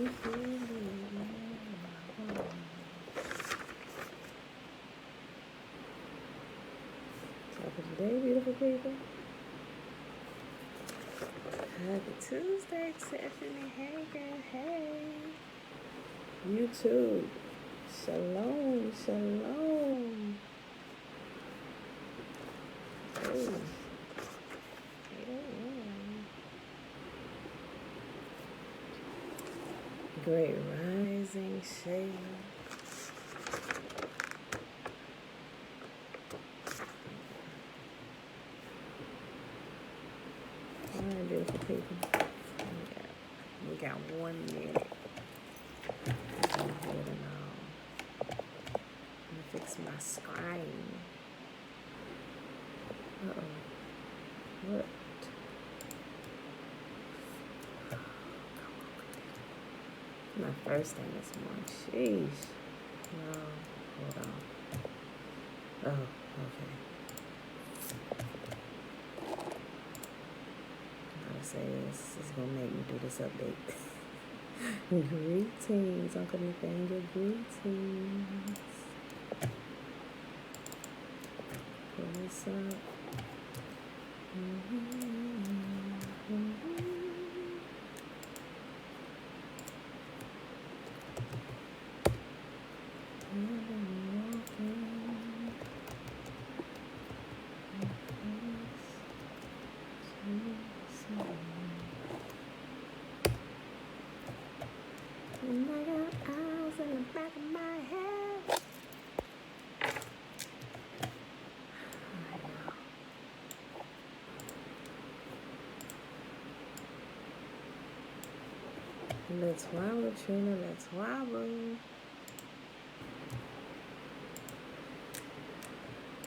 Top of the day, beautiful people. Happy Tuesday, Tiffany. Hey, girl. Hey. You too. Shalom. Shalom. Oh. Great rising, Shayla. All right, beautiful people. We got 1 minute. I'm gonna fix my screen. Uh-oh. What? My first thing this morning. Sheesh. No. Hold on. Oh, okay. I say this is gonna make me do this update. Greetings, Uncle Nathaniel. Greetings. What's up? I got eyes in the back of my head. Let's wobble, Trina. Let's wobble.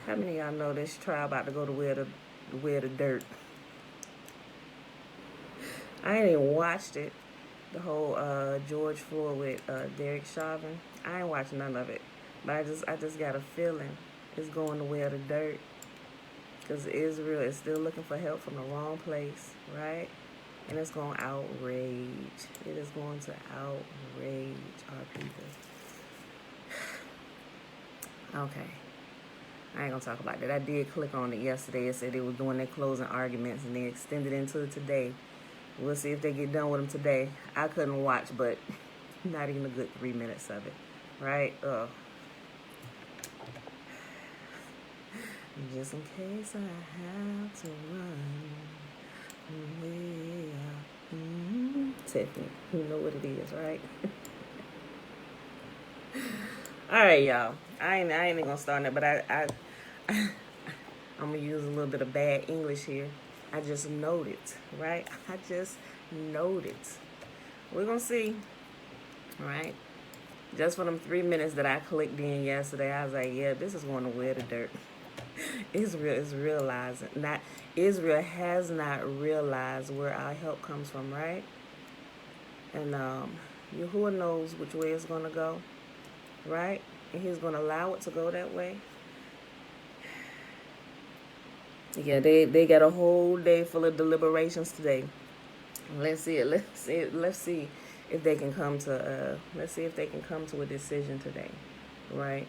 How many of y'all know this trial about to go to where the dirt? I ain't even watched it. The whole George Floyd with Derek Chauvin. I ain't watching none of it, but I just got a feeling it's going to where the dirt, because Israel is still looking for help from the wrong place, right? And it's going to outrage. It is going to outrage our people. Okay. I ain't gonna talk about that. I did click on it yesterday. It said they were doing their closing arguments and they extended into today. We'll see if they get done with them today. I couldn't watch, but not even a good 3 minutes of it, right? Just in case I have to run away. Tiffany, you know what it is, right? All right, y'all. I ain't even gonna start that, but I'm gonna use a little bit of bad English here. I just noted, right? I just noted. We're gonna see, right? Just for them 3 minutes that I clicked in yesterday, I was like, yeah, this is going to wear the dirt. Israel is realizing that Israel has not realized where our help comes from, right? And Yahuah knows which way it's gonna go, right? And he's gonna allow it to go that way. Yeah, they got a whole day full of deliberations today. Let's see if they can come to a decision today, right?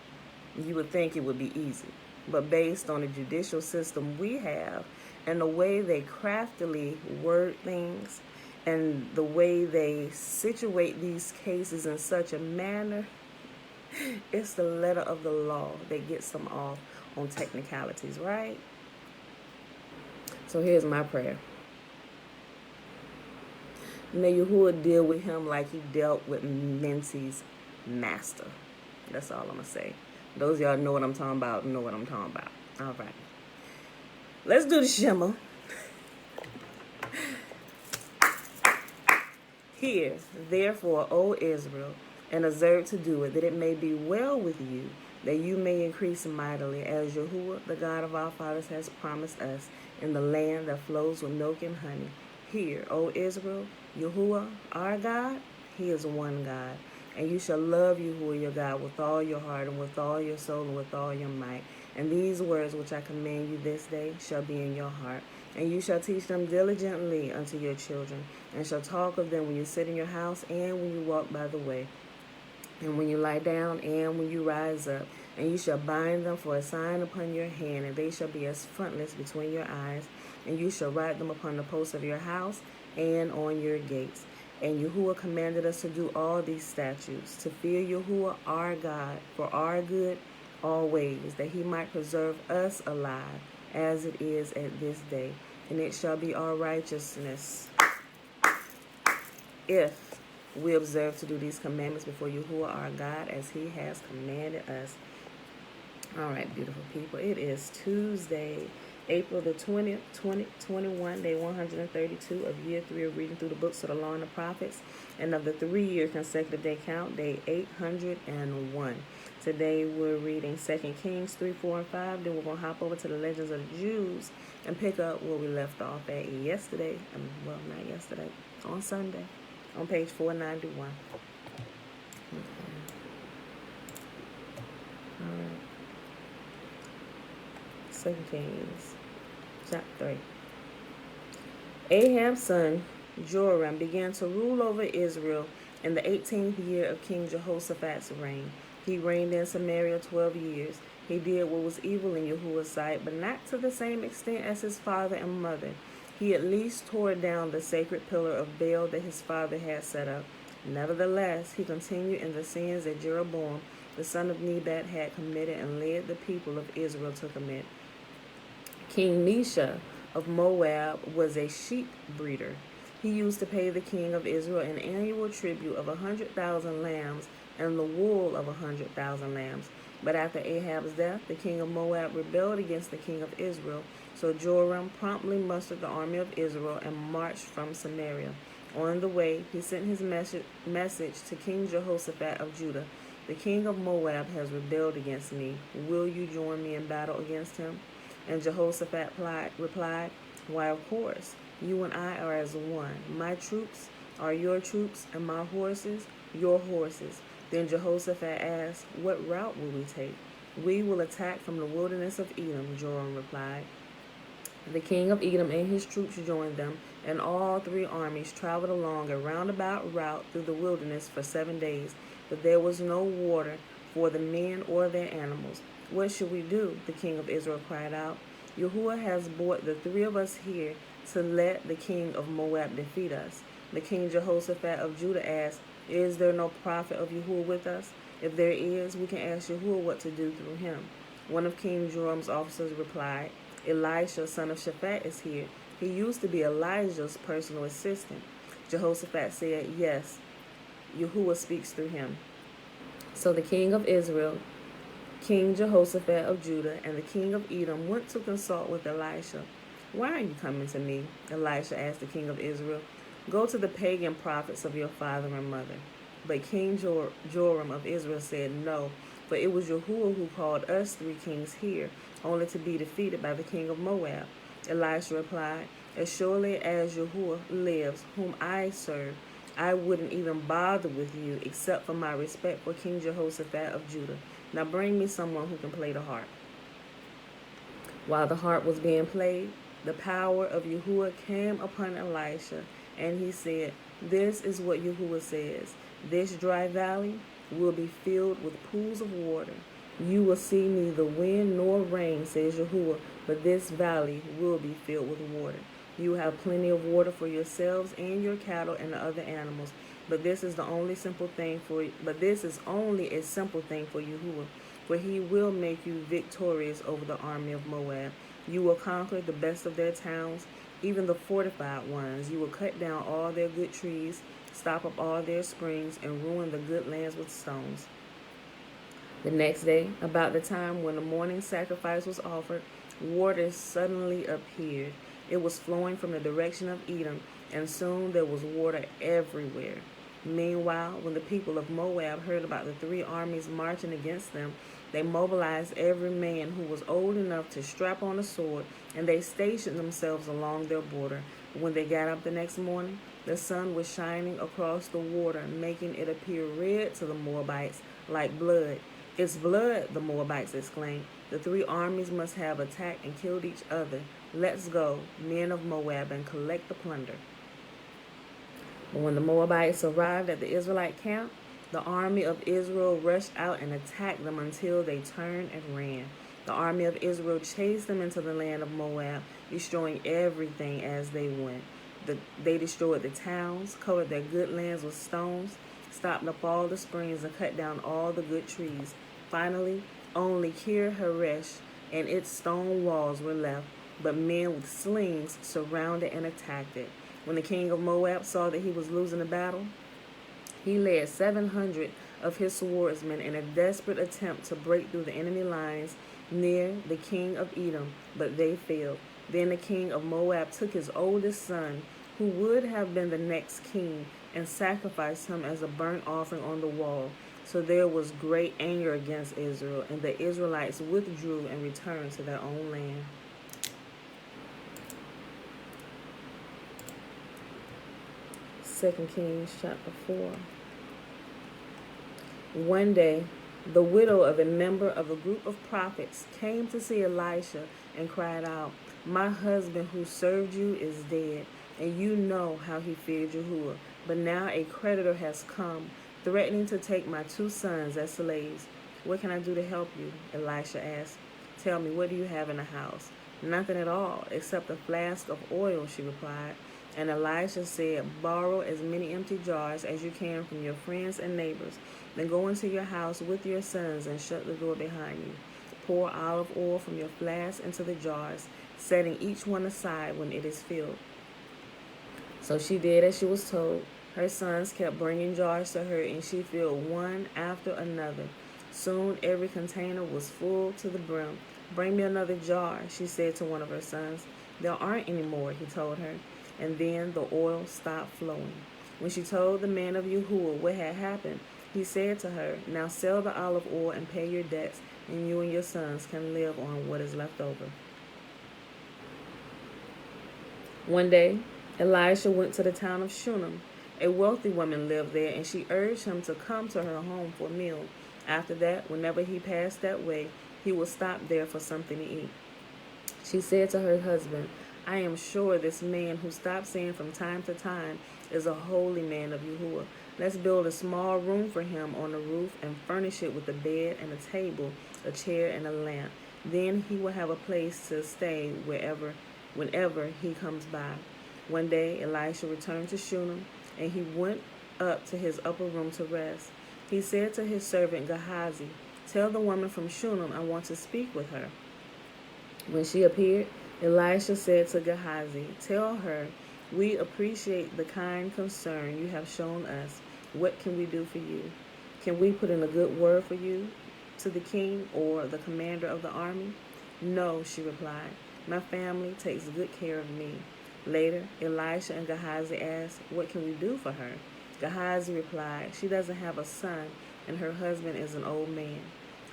You would think it would be easy, but based on the judicial system we have and the way they craftily word things and the way they situate these cases in such a manner, it's the letter of the law that gets them off on technicalities, right? So here's my prayer. May Yahuah deal with him like he dealt with Menzi's master. That's all I'm going to say. Those of y'all know what I'm talking about, know what I'm talking about. All right. Let's do the shimmer. Hear, therefore, O Israel, and observe to do it, that it may be well with you, that you may increase mightily, as Yahuah, the God of our fathers, has promised us, in the land that flows with milk and honey. Hear, O Israel, Yahuah, our God, he is one God. And you shall love Yahuah your God with all your heart and with all your soul and with all your might. And these words which I command you this day shall be in your heart. And you shall teach them diligently unto your children, and shall talk of them when you sit in your house, and when you walk by the way, and when you lie down, and when you rise up. And you shall bind them for a sign upon your hand, and they shall be as frontlets between your eyes. And you shall write them upon the posts of your house and on your gates. And Yahuwah commanded us to do all these statutes, to fear Yahuwah our God for our good always, that he might preserve us alive, as it is at this day. And it shall be our righteousness if we observe to do these commandments before Yahuwah our God, as he has commanded us. All right, beautiful people. It is Tuesday, April the 20th, 2021, day 132 of year 3 of reading through the books of the Law and the Prophets, and of the 3-year consecutive day count, day 801. Today we're reading 2 Kings 3, 4, and 5. Then we're going to hop over to the Legends of the Jews and pick up where we left off at yesterday. Well, not yesterday, on Sunday, on page 491. Okay. All right. 2 Kings, chapter 3. Ahab's son Joram began to rule over Israel in the 18th year of King Jehoshaphat's reign. He reigned in Samaria 12 years. He did what was evil in Yahuwah's sight, but not to the same extent as his father and mother. He at least tore down the sacred pillar of Baal that his father had set up. Nevertheless, he continued in the sins that Jeroboam, the son of Nebat, had committed and led the people of Israel to commit. King Nisha of Moab was a sheep breeder. He used to pay the king of Israel an annual tribute of 100,000 lambs and the wool of 100,000 lambs. But after Ahab's death, the king of Moab rebelled against the king of Israel. So Joram promptly mustered the army of Israel and marched from Samaria. On the way, he sent his message to King Jehoshaphat of Judah. The king of Moab has rebelled against me. Will you join me in battle against him? And Jehoshaphat replied, Why, of course. You and I are as one. My troops are your troops, and my horses your horses. Then Jehoshaphat asked, What route will we take? We will attack from the wilderness of Edom, Joram replied. The king of Edom and his troops joined them, and all 3 armies traveled along a roundabout route through the wilderness for 7 days. But there was no water for the men or their animals. What should we do? The king of Israel cried out. Yahuwah has brought the 3 of us here to let the king of Moab defeat us. The king Jehoshaphat of Judah asked, Is there no prophet of Yahuwah with us? If there is, we can ask Yahuwah what to do through him. One of King Joram's officers replied, Elisha, son of Shaphat, is here. He used to be Elijah's personal assistant. Jehoshaphat said, Yes, Yahuwah speaks through him. So the king of Israel, King Jehoshaphat of Judah, and the king of Edom went to consult with Elisha. Why are you coming to me? Elisha asked the king of Israel. Go to the pagan prophets of your father and mother. But King Joram of Israel said, No, for it was Yahuwah who called us 3 kings here, only to be defeated by the king of Moab. Elisha replied, As surely as Yahuwah lives, whom I serve, I wouldn't even bother with you except for my respect for King Jehoshaphat of Judah. Now bring me someone who can play the harp. While the harp was being played, the power of Yahuwah came upon Elisha, and he said, This is what Yahuwah says. This dry valley will be filled with pools of water. You will see neither wind nor rain, says Yahuwah, but this valley will be filled with water. You have plenty of water for yourselves and your cattle and the other animals. But this is only a simple thing for Yahuwah, for he will make you victorious over the army of Moab. You will conquer the best of their towns, even the fortified ones. You will cut down all their good trees, stop up all their springs, and ruin the good lands with stones. The next day, about the time when the morning sacrifice was offered, water suddenly appeared. It was flowing from the direction of Edom, and soon there was water everywhere. Meanwhile, when the people of Moab heard about the 3 armies marching against them, they mobilized every man who was old enough to strap on a sword, and they stationed themselves along their border. When they got up the next morning, the sun was shining across the water, making it appear red to the Moabites like blood. It's blood, the Moabites exclaimed. The 3 armies must have attacked and killed each other. Let's go, men of Moab, and collect the plunder." But when the Moabites arrived at the Israelite camp, the army of Israel rushed out and attacked them until they turned and ran. The army of Israel chased them into the land of Moab, destroying everything as they went. They destroyed the towns, covered their good lands with stones, stopped up all the springs, and cut down all the good trees. Finally, only Kir Haresh and its stone walls were left, but men with slings surrounded and attacked it. When the king of Moab saw that he was losing the battle, he led 700 of his swordsmen in a desperate attempt to break through the enemy lines near the king of Edom, but they failed. Then the king of Moab took his oldest son, who would have been the next king, and sacrificed him as a burnt offering on the wall. So there was great anger against Israel, and the Israelites withdrew and returned to their own land. 2 Kings chapter 4. One day, the widow of a member of a group of prophets came to see Elisha and cried out, "My husband who served you is dead, and you know how he feared Yahuah. But now a creditor has come, threatening to take my 2 sons as slaves. What can I do to help you?" Elisha asked. "Tell me, what do you have in the house?" "Nothing at all, except a flask of oil," she replied. And Elisha said, "Borrow as many empty jars as you can from your friends and neighbors. Then go into your house with your sons and shut the door behind you. Pour olive oil from your flask into the jars, setting each one aside when it is filled." So she did as she was told. Her sons kept bringing jars to her, and she filled one after another. Soon every container was full to the brim. "Bring me another jar," she said to one of her sons. "There aren't any more," he told her. And then the oil stopped flowing. When she told the man of Yahuah what had happened, he said to her, "Now sell the olive oil and pay your debts, and you and your sons can live on what is left over." One day, Elisha went to the town of Shunem. A wealthy woman lived there, and she urged him to come to her home for a meal. After that, whenever he passed that way, he would stop there for something to eat. She said to her husband, "I am sure this man who stops in from time to time is a holy man of Yahuah. Let's build a small room for him on the roof and furnish it with a bed and a table, a chair and a lamp. Then he will have a place to stay whenever he comes by." One day Elisha returned to Shunem, and he went up to his upper room to rest. He said to his servant Gehazi, "Tell the woman from Shunem I want to speak with her." When she appeared, Elisha said to Gehazi, "Tell her, we appreciate the kind concern you have shown us. What can we do for you? Can we put in a good word for you to the king or the commander of the army?" "No," she replied. "My family takes good care of me." Later, Elisha and Gehazi asked, "What can we do for her?" Gehazi replied, "She doesn't have a son, and her husband is an old man."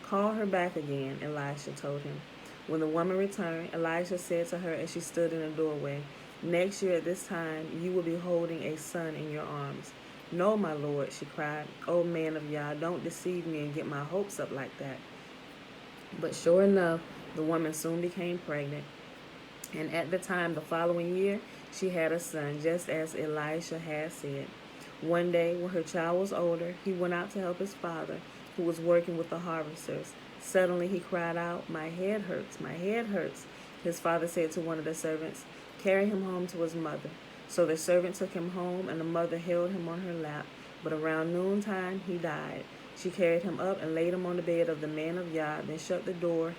"Call her back again," Elisha told him. When the woman returned, Elisha said to her as she stood in the doorway, "Next year at this time, you will be holding a son in your arms." "No, my lord," she cried. "O man of Yah, don't deceive me and get my hopes up like that." But sure enough, the woman soon became pregnant. And at the time the following year, she had a son, just as Elisha had said. One day, when her child was older, he went out to help his father, who was working with the harvesters. Suddenly he cried out, "My head hurts, my head hurts." His father said to one of the servants, "Carry him home to his mother." So the servant took him home, and the mother held him on her lap. But around noontime he died. She carried him up and laid him on the bed of the man of Yah, then shut the door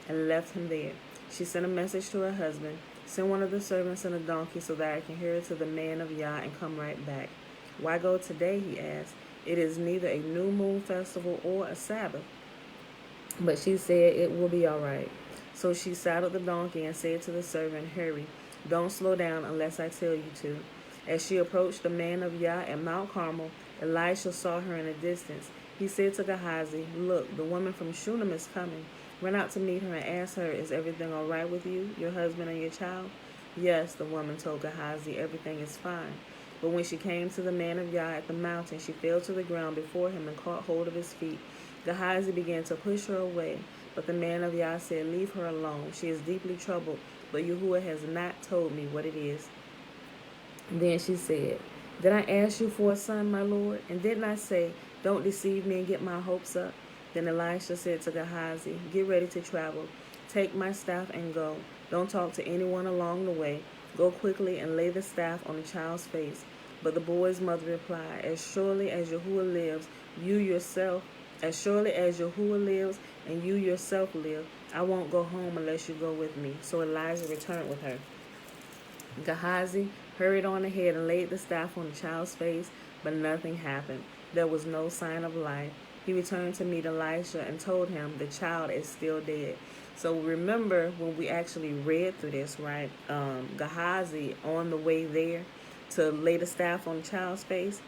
and left him there. She sent a message to her husband, "Send one of the servants in a donkey so that I can hear it to the man of Yah and come right back." "Why go today?" he asked. "It is neither a new moon festival or a Sabbath." But she said, "It will be all right." So she saddled the donkey and said to the servant, "Hurry, don't slow down unless I tell you to." As she approached the man of Yah at Mount Carmel, Elisha saw her in the distance. He said to Gehazi, "Look, the woman from Shunem is coming. Run out to meet her and ask her, 'Is everything all right with you, your husband, and your child?'" "Yes," the woman told Gehazi, "everything is fine." But when she came to the man of Yah at the mountain, she fell to the ground before him and caught hold of his feet. Gehazi began to push her away, but the man of Yah said, "Leave her alone. She is deeply troubled but Yahuah has not told me what it is." Then she said, "Did I ask you for a son, my lord? And didn't I say, 'Don't deceive me and get my hopes up'?" Then Elisha said to Gehazi, "Get ready to travel. Take my staff and go. Don't talk to anyone along the way. Go quickly and lay the staff on the child's face." But the boy's mother replied, "As surely as Yahuah lives, as surely as Yahuah lives and you yourself live, I won't go home unless you go with me." So Elijah returned with her. Gehazi hurried on ahead and laid the staff on the child's face, but nothing happened. There was no sign of life. He returned to meet Elisha and told him the child is still dead. So remember when we actually read through this, right? Gehazi, on the way there to lay the staff on the child's face,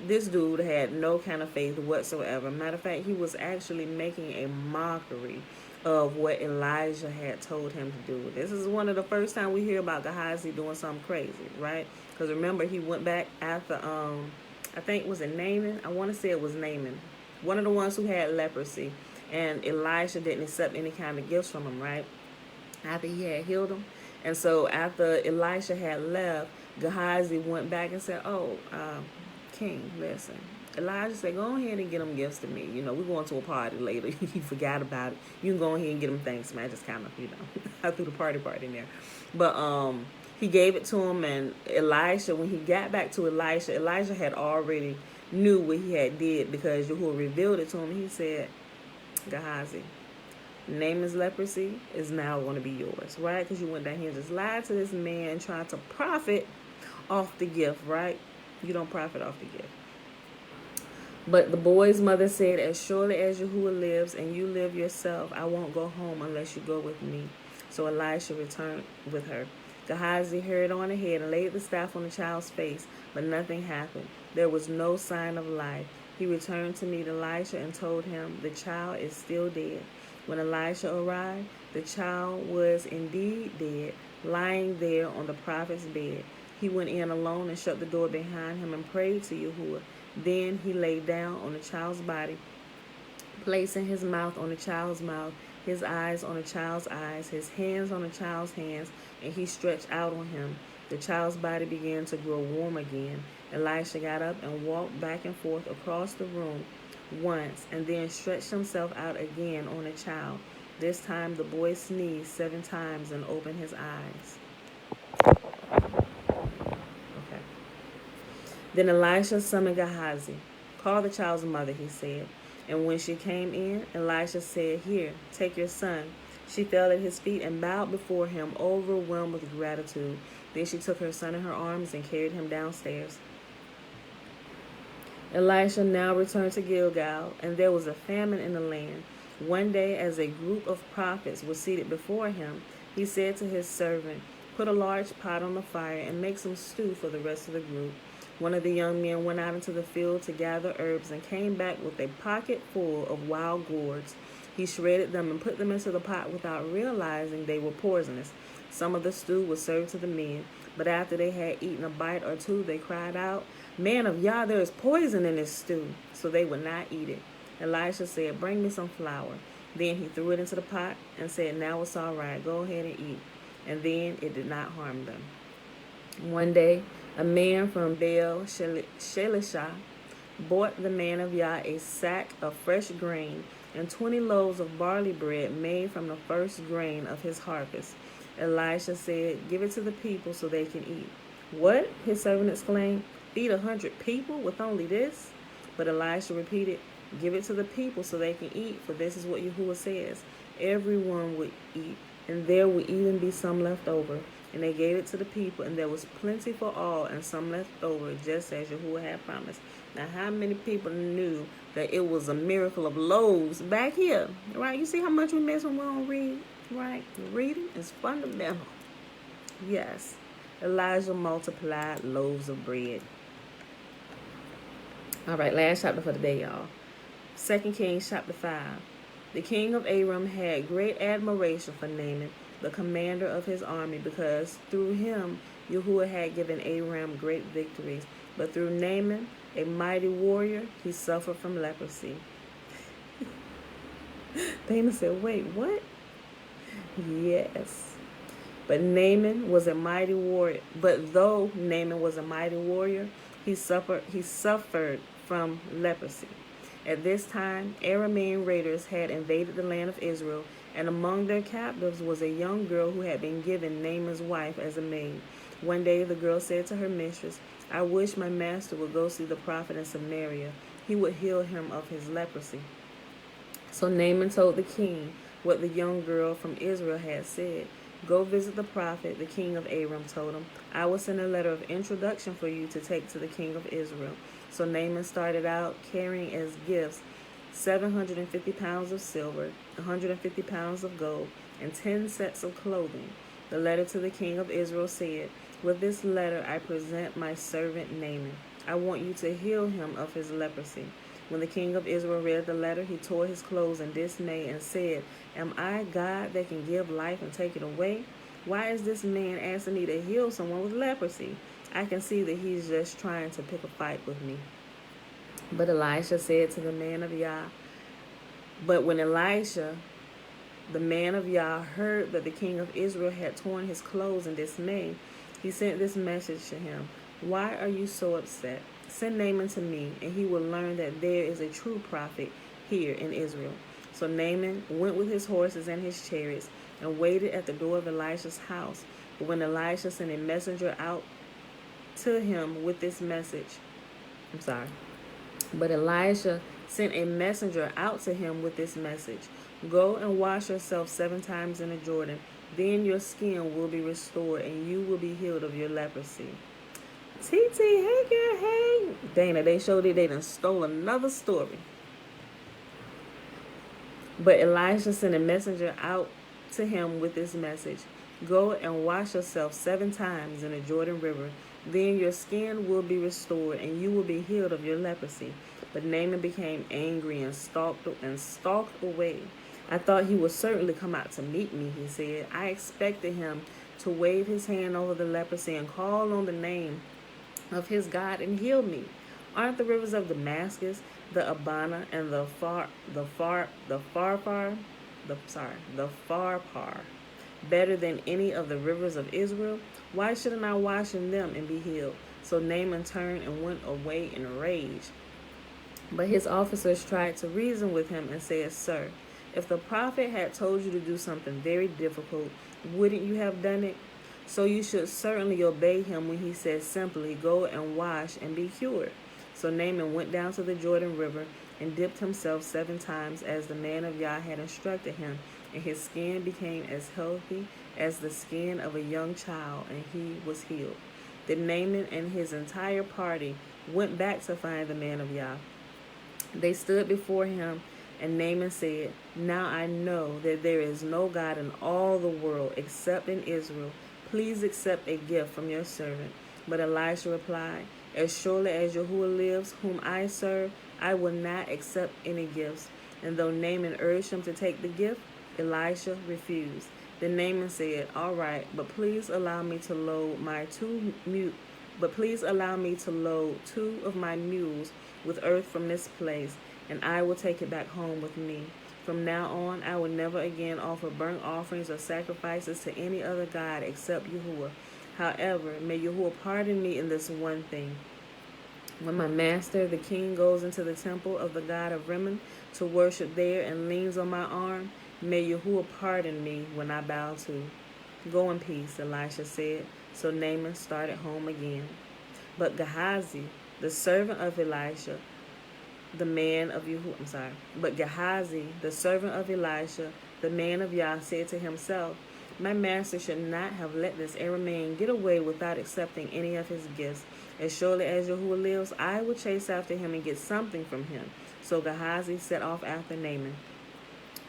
this dude had no kind of faith whatsoever. Matter of fact, he was actually making a mockery of what Elijah had told him to do. This is one of the first time we hear about Gehazi doing something crazy, right? Because remember, he went back after, I think, was it Naaman? I want to say it was Naaman. One of the ones who had leprosy. And Elisha didn't accept any kind of gifts from him, right? After he had healed him. And so after Elisha had left, Gehazi went back and said, "Oh, King, listen." Elijah said, "Go ahead and get them gifts to me. We're going to a party later." He forgot about it. You can go ahead and get them things to me. I just kind of, I threw the party part in there. But he gave it to him, and Elisha, when he got back to Elijah had already knew what he had did because Yahuah revealed it to him. He said, "Gehazi, Naaman's leprosy is now going to be yours," right? Because you went down here and just lied to this man and tried to profit off the gift, right? You don't profit off the gift. But the boy's mother said, "As surely as Yahuah lives and you live yourself, I won't go home unless you go with me." So Elisha returned with her. Gehazi hurried on ahead and laid the staff on the child's face, but nothing happened. There was no sign of life. He returned to meet Elisha and told him, "The child is still dead." When Elisha arrived, the child was indeed dead, lying there on the prophet's bed. He went in alone and shut the door behind him and prayed to Yahuah. Then he lay down on the child's body, placing his mouth on the child's mouth, his eyes on the child's eyes, his hands on the child's hands, and he stretched out on him. The child's body began to grow warm again. Elisha got up and walked back and forth across the room once, and then stretched himself out again on the child. This time the boy sneezed 7 times and opened his eyes. Okay. Then Elisha summoned Gehazi. "Call the child's mother," he said. And when she came in, Elisha said, "Here, take your son." She fell at his feet and bowed before him, overwhelmed with gratitude. Then she took her son in her arms and carried him downstairs. Elisha now returned to Gilgal, and there was a famine in the land. One day, as a group of prophets were seated before him, he said to his servant, "Put a large pot on the fire and make some stew for the rest of the group." One of the young men went out into the field to gather herbs and came back with a pocket full of wild gourds. He shredded them and put them into the pot without realizing they were poisonous. Some of the stew was served to the men, but after they had eaten a bite or two, they cried out, "Man of Yah, there is poison in this stew." So they would not eat it. Elisha said, "Bring me some flour." Then he threw it into the pot and said, "Now it's all right. Go ahead and eat." And then it did not harm them. One day, a man from Baal Shalisha bought the man of Yah a sack of fresh grain and 20 loaves of barley bread made from the first grain of his harvest. Elisha said, "Give it to the people so they can eat." "What?" his servant exclaimed. "Feed 100 people with only this?" But Elisha repeated, "Give it to the people so they can eat, for this is what Yahuah says. Everyone would eat, and there would even be some left over." And they gave it to the people, and there was plenty for all and some left over, just as Yahuah had promised. Now, how many people knew that it was a miracle of loaves back here? Right? You see how much we miss when we don't read? Right? Reading is fundamental. Yes. Elijah multiplied loaves of bread. All right, last chapter for the day, y'all. 2 Kings chapter 5. The king of Aram had great admiration for Naaman, the commander of his army, because through him Yahuah had given Aram great victories. But through Naaman, a mighty warrior, he suffered from leprosy. Dana said, "Wait, what?" Yes. But Naaman was a mighty warrior. But though Naaman was a mighty warrior, he suffered from leprosy. At this time, Aramean raiders had invaded the land of Israel, and among their captives was a young girl who had been given Naaman's wife as a maid. One day the girl said to her mistress, "I wish my master would go see the prophet in Samaria. He would heal him of his leprosy." So Naaman told the king what the young girl from Israel had said. "Go visit the prophet," the king of Aram told him. "I will send a letter of introduction for you to take to the king of Israel." So Naaman started out carrying as gifts 750 pounds of silver, 150 pounds of gold, and 10 sets of clothing. The letter to the king of Israel said, "With this letter I present my servant Naaman. I want you to heal him of his leprosy." When the king of Israel read the letter, he tore his clothes in dismay and said, "Am I God that can give life and take it away? Why is this man asking me to heal someone with leprosy? I can see that he's just trying to pick a fight with me." But Elisha said to the man of Yah, But when Elisha, the man of Yah, heard that the king of Israel had torn his clothes in dismay, he sent this message to him: "Why are you so upset? Send Naaman to me, and he will learn that there is a true prophet here in Israel." So Naaman went with his horses and his chariots and waited at the door of Elisha's house. But when Elisha sent a messenger out to him with this message, But Elisha sent a messenger out to him with this message: "Go and wash yourself 7 times in the Jordan. Then your skin will be restored, and you will be healed of your leprosy." TT, hey girl, hey. Dana, they showed it. They done stole another story. But Elisha sent a messenger out to him with this message: "Go and wash yourself 7 times in the Jordan River. Then your skin will be restored, and you will be healed of your leprosy." But Naaman became angry and stalked away. "I thought he would certainly come out to meet me," he said. "I expected him to wave his hand over the leprosy and call on the name of his God and heal me. Aren't the rivers of Damascus, the Abana, and the Pharpar better than any of the rivers of Israel? Why shouldn't I wash in them and be healed?" So Naaman turned and went away in rage. But his officers tried to reason with him and said, "Sir, if the prophet had told you to do something very difficult, wouldn't you have done it? So you should certainly obey him when he says simply, 'Go and wash and be cured.'" So Naaman went down to the Jordan River and dipped himself 7 times as the man of Yah had instructed him, and his skin became as healthy as the skin of a young child, and he was healed. Then Naaman and his entire party went back to find the man of Yah. They stood before him, and Naaman said, "Now I know that there is no God in all the world except in Israel. Please accept a gift from your servant." But Elisha replied, "As surely as Yahuah lives, whom I serve, I will not accept any gifts." And though Naaman urged him to take the gift, Elisha refused. Then Naaman said, "All right, but please allow me to load 2 of my mules with earth from this place, and I will take it back home with me. From now on, I will never again offer burnt offerings or sacrifices to any other god except Yahuah. However, may Yahuah pardon me in this one thing. When my master, the king, goes into the temple of the god of Rimmon to worship there and leans on my arm, may Yahuah pardon me when I bow too." "Go in peace," Elisha said. So Naaman started home again. But Gehazi, the servant of Elisha, the man of Yahuah, But Gehazi, the servant of Elisha, the man of Yah, said to himself, "My master should not have let this Aramean get away without accepting any of his gifts. As surely as Yahuah lives, I will chase after him and get something from him." So Gehazi set off after Naaman.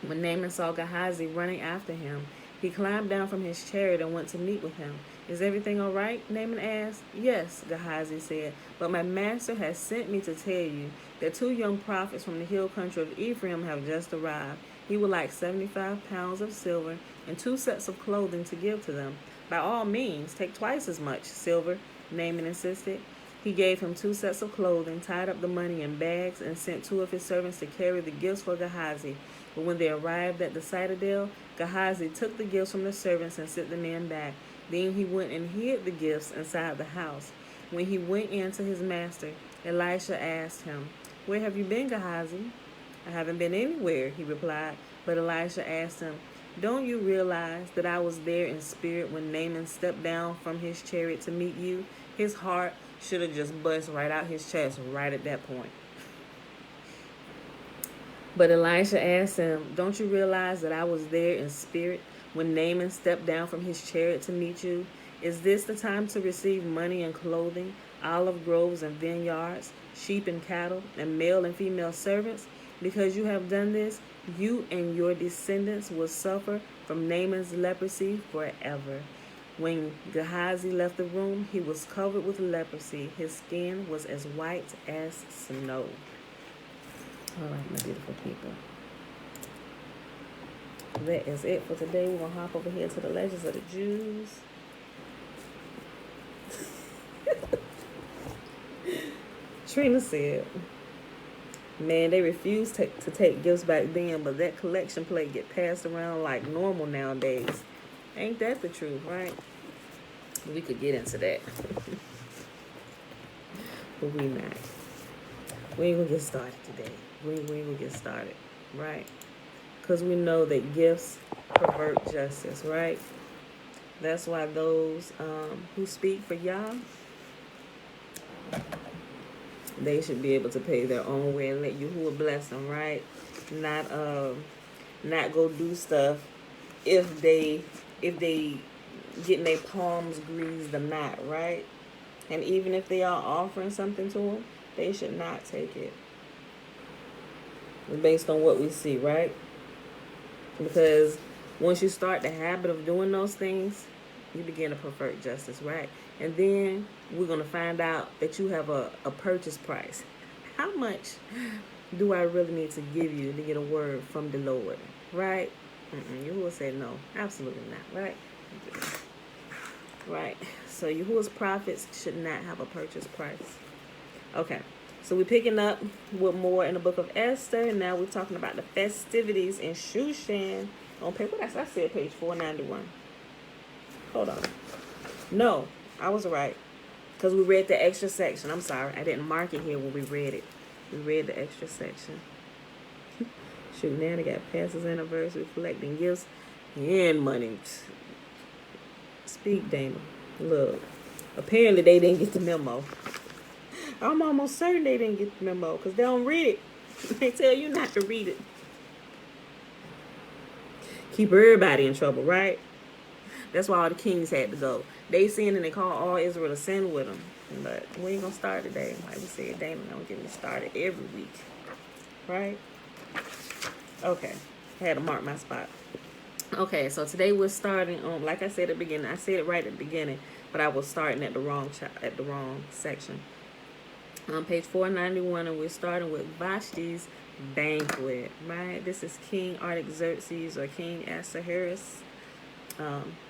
When Naaman saw Gehazi running after him, he climbed down from his chariot and went to meet with him. "Is everything all right?" Naaman asked. "Yes," Gehazi said, "but my master has sent me to tell you that 2 young prophets from the hill country of Ephraim have just arrived. He would like 75 pounds of silver and 2 sets of clothing to give to them." "By all means, take twice as much silver," Naaman insisted. He gave him 2 sets of clothing, tied up the money in bags, and sent 2 of his servants to carry the gifts for Gehazi. But when they arrived at the citadel, Gehazi took the gifts from the servants and sent the men back. Then he went and hid the gifts inside the house. When he went in to his master, Elisha asked him, "Where have you been, Gehazi?" "I haven't been anywhere," he replied. But Elisha asked him, "Don't you realize that I was there in spirit when Naaman stepped down from his chariot to meet you?" His heart should have just bust right out his chest right at that point. But Elisha asked him, "Don't you realize that I was there in spirit when Naaman stepped down from his chariot to meet you? Is this the time to receive money and clothing, olive groves and vineyards, sheep and cattle, and male and female servants? Because you have done this, you and your descendants will suffer from Naaman's leprosy forever." When Gehazi left the room, he was covered with leprosy. His skin was as white as snow. All right, my beautiful people. That is it for today. We're going to hop over here to the Legends of the Jews. Trina said, "Man, they refused to take gifts back then, but that collection plate get passed around like normal nowadays. Ain't that the truth, right?" We could get into that. But we not. We ain't going to get started today. We ain't going to get started, right? Because we know that gifts pervert justice, right? That's why those who speak for Yah, they should be able to pay their own way and let Yahuah bless them, right? Not go do stuff if they getting their palms greased or not, right? And even if they are offering something to them, they should not take it. Based on what we see, right? Because once you start the habit of doing those things, you begin to pervert justice, right? And then we're going to find out that you have a purchase price. How much do I really need to give you to get a word from the Lord, right? Yahuah said no, absolutely not, right? Right. So Yahuah's prophets should not have a purchase price. Okay. So we're picking up with more in the book of Esther. And now we're talking about the festivities in Shushan on page, what I said, page 491. Hold on. No, I was right. Because we read the extra section. I'm sorry. I didn't mark it here when we read it. We read the extra section. Shoot, now they got pastors' anniversary, collecting gifts, and money. Speak, Dana. Look, apparently they didn't get the memo. I'm almost certain they didn't get the memo because they don't read it. They tell you not to read it. Keep everybody in trouble, right? That's why all the kings had to go. They sinned and they called all Israel to sin with them. But we ain't going to start today. Like we said, Dana don't get me started every week. Right? Okay. I had to mark my spot. Okay, so today we're starting on, like I said at the beginning. I said it right at the beginning, but I was starting at the wrong section. On page 491, and we're starting with Vashti's banquet, right? This is King Artaxerxes or King Ahasuerus.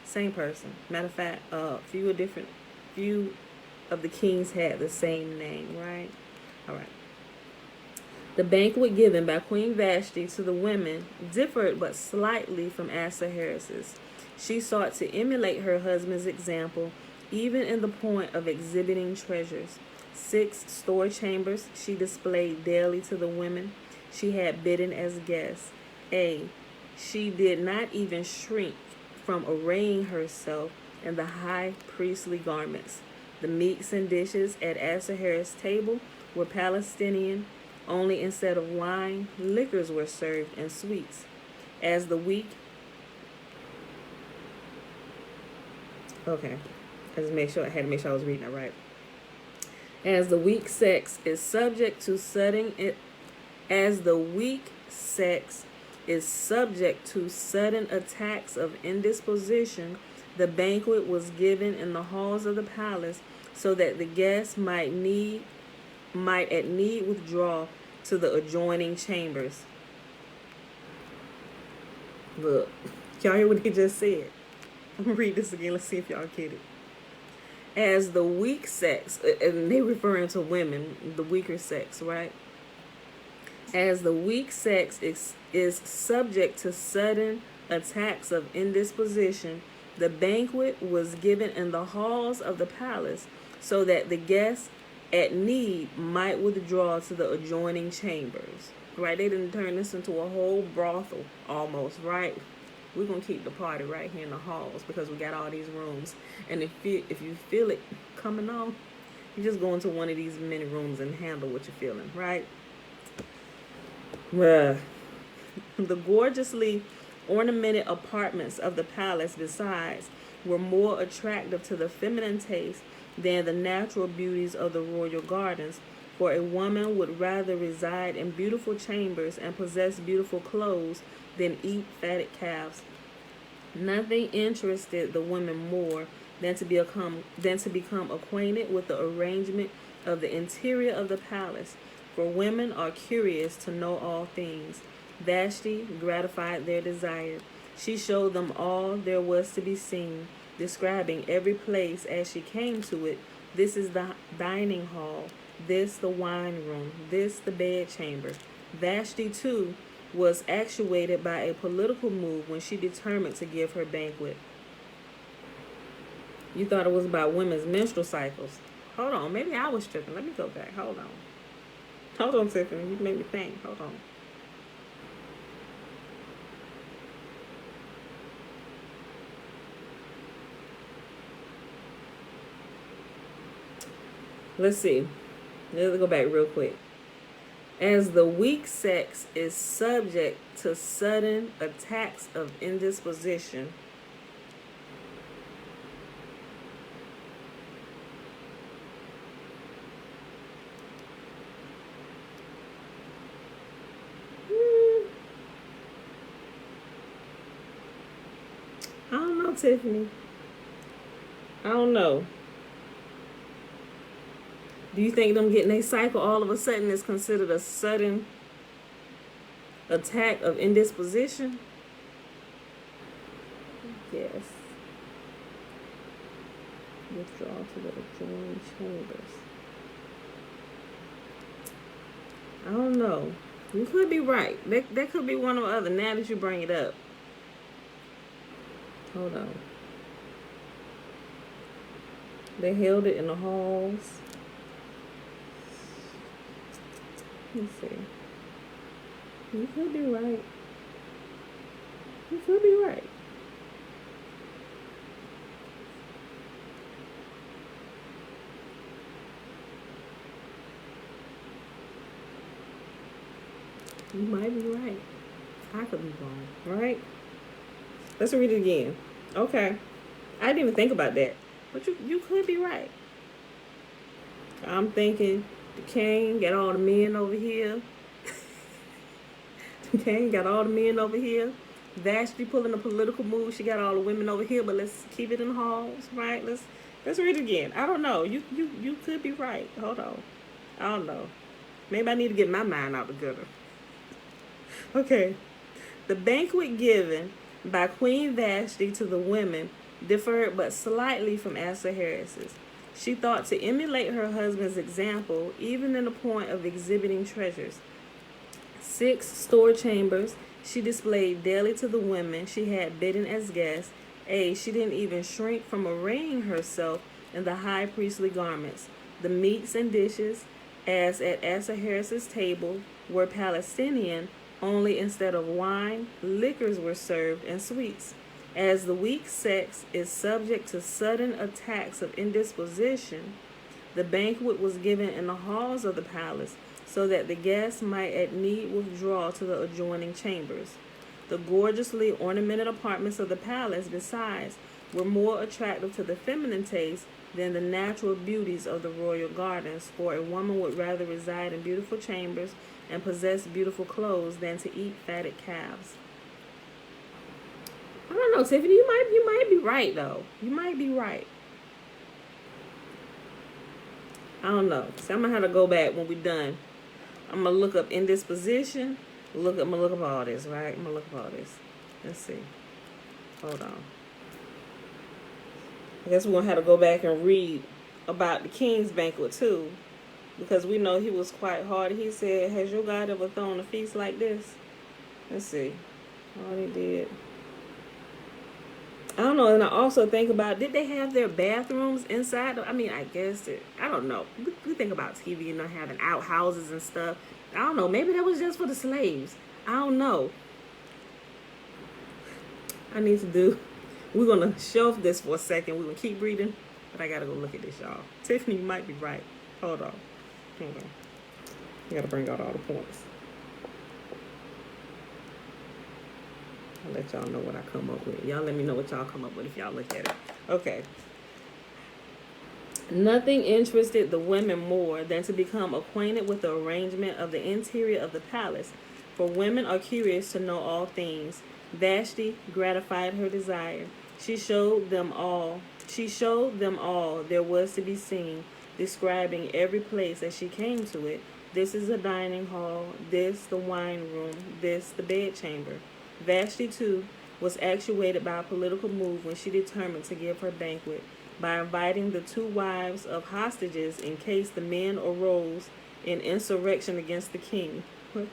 Same person. Matter of fact, few of the kings had the same name, right? All right. The banquet given by Queen Vashti to the women differed but slightly from Ahasuerus's. She sought to emulate her husband's example, even in the point of exhibiting treasures. 6 store chambers she displayed daily to the women she had bidden as guests. She did not even shrink from arraying herself in the high priestly garments. The meats and dishes at Ahasuerus' table were Palestinian, only instead of wine, liquors were served and sweets. As the weak... Okay. I had to make sure I was reading it right. As the weak sex is subject to sudden attacks of indisposition, the banquet was given in the halls of the palace so that the guests might at need withdraw to the adjoining chambers. Look, y'all hear what he just said? I'm going to read this again. Let's see if y'all get it. As the weak sex, and they referring to women, the weaker sex, right? As the weak sex is subject to sudden attacks of indisposition, the banquet was given in the halls of the palace so that the guests at need might withdraw to the adjoining chambers. Right? They didn't turn this into a whole brothel almost, right? We're going to keep the party right here in the halls because we got all these rooms. And if you feel it coming on, you just go into one of these many rooms and handle what you're feeling, right? Well, the gorgeously ornamented apartments of the palace, besides, were more attractive to the feminine taste than the natural beauties of the royal gardens, for a woman would rather reside in beautiful chambers and possess beautiful clothes than eat fatted calves. Nothing interested the women more than to become acquainted with the arrangement of the interior of the palace, for women are curious to know all things. Vashti gratified their desire. She showed them all there was to be seen, describing every place as she came to it. This is the dining hall, this the wine room, this the bedchamber. Vashti, too, was actuated by a political move when she determined to give her banquet. You thought it was about women's menstrual cycles. Hold on, maybe I was tripping. Let me go back. Hold on. Hold on, Tiffany. You made me think. Hold on. Let's see. Let's go back real quick. As the weak sex is subject to sudden attacks of indisposition, I don't know, Tiffany. I don't know. Do you think them getting a cycle all of a sudden is considered a sudden attack of indisposition? Yes. Withdraw to the adjoining chambers. I don't know. You could be right. That could be one or other now that you bring it up. Hold on. They held it in the halls. Let's see. You could be right. You could be right. You might be right. I could be wrong, right? Let's read it again. Okay. I didn't even think about that. But you could be right. I'm thinking the king got all the men over here. The king got all the men over here. Vashti pulling a political move. She got all the women over here, but let's keep it in the halls, right? Let's read it again. I don't know. You could be right. Hold on. I don't know. Maybe I need to get my mind out the gutter. Okay. The banquet given by Queen Vashti to the women differed but slightly from Ahasuerus's. She thought to emulate her husband's example, even in the point of exhibiting treasures. 6 store chambers she displayed daily to the women she had bidden as guests. She didn't even shrink from arraying herself in the high priestly garments. The meats and dishes, as at Ahasuerus's table, were Palestinian, only instead of wine, liquors were served and sweets. As the weak sex is subject to sudden attacks of indisposition, the banquet was given in the halls of the palace, so that the guests might at need withdraw to the adjoining chambers. The gorgeously ornamented apartments of the palace, besides, were more attractive to the feminine taste than the natural beauties of the royal gardens, for a woman would rather reside in beautiful chambers and possess beautiful clothes than to eat fatted calves. I don't know, Tiffany. You might be right though. You might be right. I don't know. So I'm gonna have to go back when we're done. I'm gonna look up indisposition. I'm gonna look up all this, right? I'm gonna look up all this. Let's see. Hold on. I guess we're gonna have to go back and read about the king's banquet too, because we know he was quite hard. He said, "Has your God ever thrown a feast like this?" Let's see. All he did. I don't know. And I also think about, did they have their bathrooms inside? I mean, I guess I don't know. We think about TV, you know, having outhouses and stuff. I don't know. Maybe that was just for the slaves. I don't know. We're going to shelf this for a second. We're going to keep reading. But I got to go look at this, y'all. Tiffany, you might be right. Hold on. I got to bring out all the points. I'll let y'all know what I come up with. Y'all let me know what y'all come up with if y'all look at it. Okay. Nothing interested the women more than to become acquainted with the arrangement of the interior of the palace, for women are curious to know all things. Vashti gratified her desire. She showed them all there was to be seen, describing every place as she came to it. This is the dining hall, this the wine room, this the bedchamber. Vashti, too, was actuated by a political move when she determined to give her banquet by inviting the 2 wives of hostages in case the men arose in insurrection against the king. What?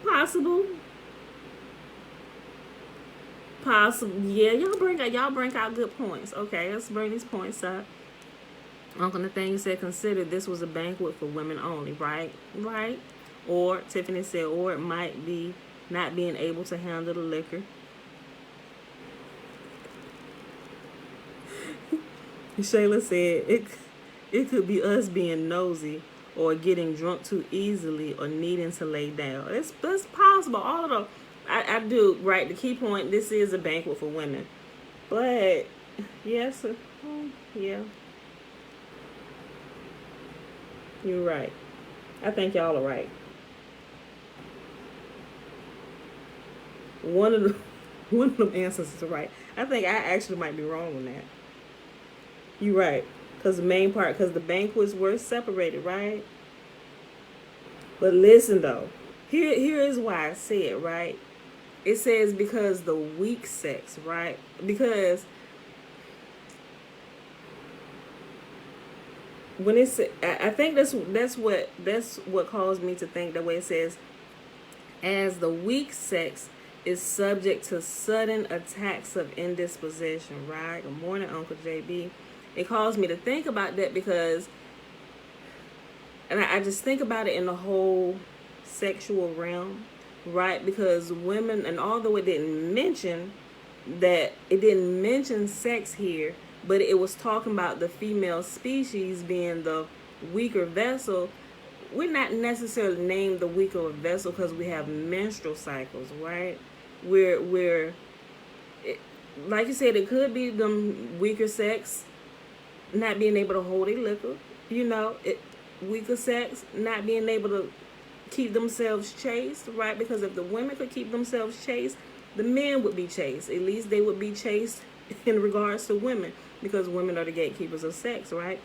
Possible. Yeah, y'all bring out good points. Okay, let's bring these points up. Uncle Nathaniel said, consider this was a banquet for women only, right? Right. Or Tiffany said, or it might be not being able to handle the liquor. Shayla said, it could be us being nosy or getting drunk too easily or needing to lay down. It's possible. All of them. I do, right. The key point, this is a banquet for women. But, yes, yeah. You're right. I think y'all are right. One of them answers is right. I think I actually might be wrong on that. You're right. Because the banquets were separated, right? But listen, though. Here is why I say it, right? It says because the weak sex, right? Because when it's, I think that's what caused me to think that way. It says, as the weak sex is subject to sudden attacks of indisposition, right? Good morning, Uncle JB. It caused me to think about that because, and I just think about it in the whole sexual realm, right? Because women, and although it didn't mention sex here, but it was talking about the female species being the weaker vessel. We're not necessarily named the weaker vessel because we have menstrual cycles, right? Like you said, it could be them weaker sex not being able to hold a liquor, weaker sex not being able to keep themselves chaste, right? Because if the women could keep themselves chaste, the men would be chaste. At least they would be chaste in regards to women, because women are the gatekeepers of sex, right?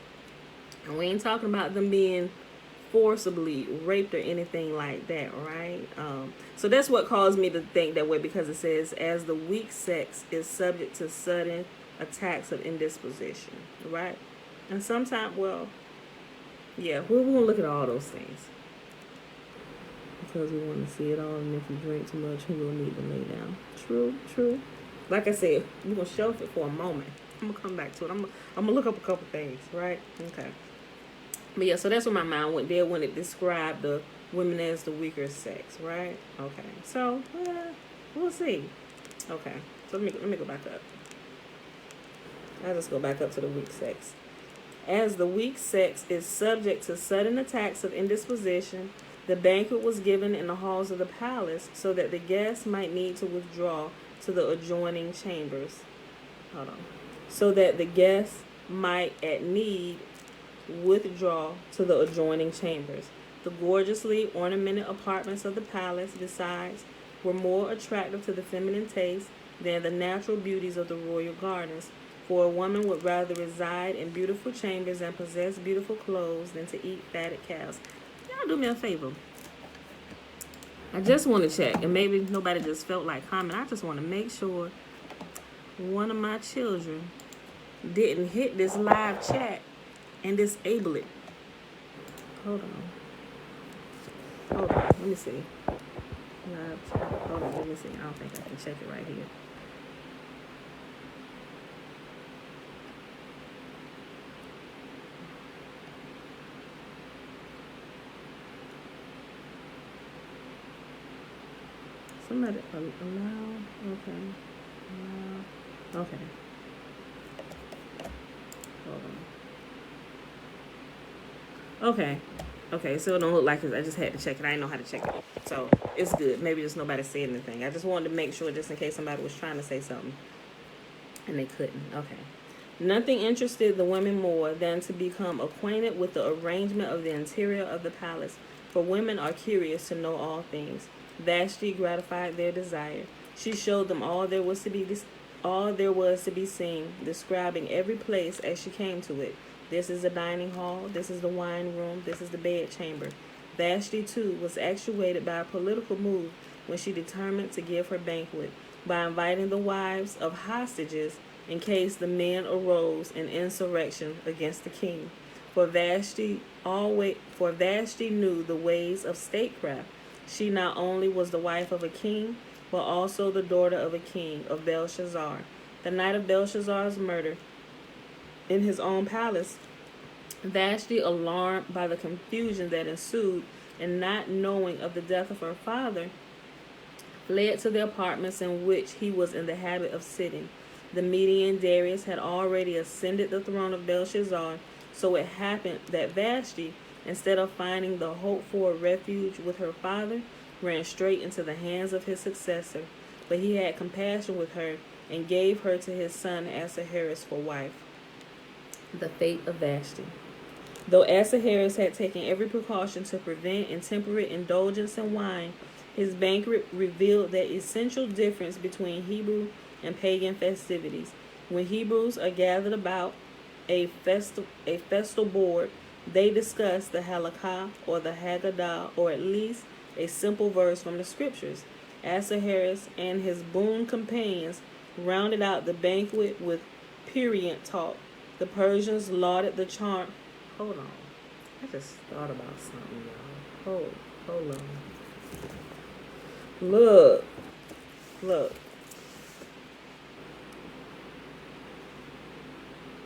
And we ain't talking about them being forcibly raped or anything like that, right? So that's what caused me to think that way, because it says, as the weak sex is subject to sudden attacks of indisposition, right? And sometimes, we're going to look at all those things because we want to see it all. And if you drink too much, you will need to lay down. True. Like I said, we're going to shelf it for a moment. I'm going to come back to it. I'm going to look up a couple things, right? Okay. But yeah, so that's where my mind went there when it described the women as the weaker sex, right? Okay. So, we'll see. Okay. So let me go back up. I'll just go back up to the weak sex. As the weak sex is subject to sudden attacks of indisposition, the banquet was given in the halls of the palace so that the guests might need to withdraw to the adjoining chambers. So that the guests might at need withdraw to the adjoining chambers. The gorgeously ornamented apartments of the palace, besides, were more attractive to the feminine taste than the natural beauties of the royal gardens. For a woman would rather reside in beautiful chambers and possess beautiful clothes than to eat fatted calves. Y'all do me a favor. I just want to check, and maybe nobody just felt like commenting. I just want to make sure one of my children didn't hit this live chat and disable it. Hold on. Let me see. Live chat. Hold on, let me see. I don't think I can check it right here. Somebody allow. Okay. Okay. Hold on. Okay. Okay, so it don't look like it. I just had to check it. I didn't know how to check it. So it's good. Maybe just nobody said anything. I just wanted to make sure just in case somebody was trying to say something and they couldn't. Okay. Nothing interested the women more than to become acquainted with the arrangement of the interior of the palace, for women are curious to know all things. Vashti gratified their desire. She showed them all there was to be seen, describing every place as she came to it. This is the dining hall, this is the wine room, this is the bed chamber. Vashti, too, was actuated by a political move when she determined to give her banquet by inviting the wives of hostages in case the men arose in insurrection against the king. For Vashti knew the ways of statecraft. She not only was the wife of a king, but also the daughter of a king, of Belshazzar. The night of Belshazzar's murder in his own palace, Vashti, alarmed by the confusion that ensued and not knowing of the death of her father, fled to the apartments in which he was in the habit of sitting. The Median Darius had already ascended the throne of Belshazzar, so it happened that Vashti, instead of finding the hoped-for refuge with her father, ran straight into the hands of his successor. But he had compassion with her and gave her to his son Ahasuerus for wife. The fate of Vashti. Though Ahasuerus had taken every precaution to prevent intemperate indulgence in wine, his banquet revealed the essential difference between Hebrew and pagan festivities. When Hebrews are gathered about a festal board, they discuss the halakha or the Haggadah, or at least a simple verse from the scriptures. Ahasuerus and his boon companions rounded out the banquet with prurient talk. The Persians lauded the charm. Hold on. I just thought about something, y'all. Hold on. Look.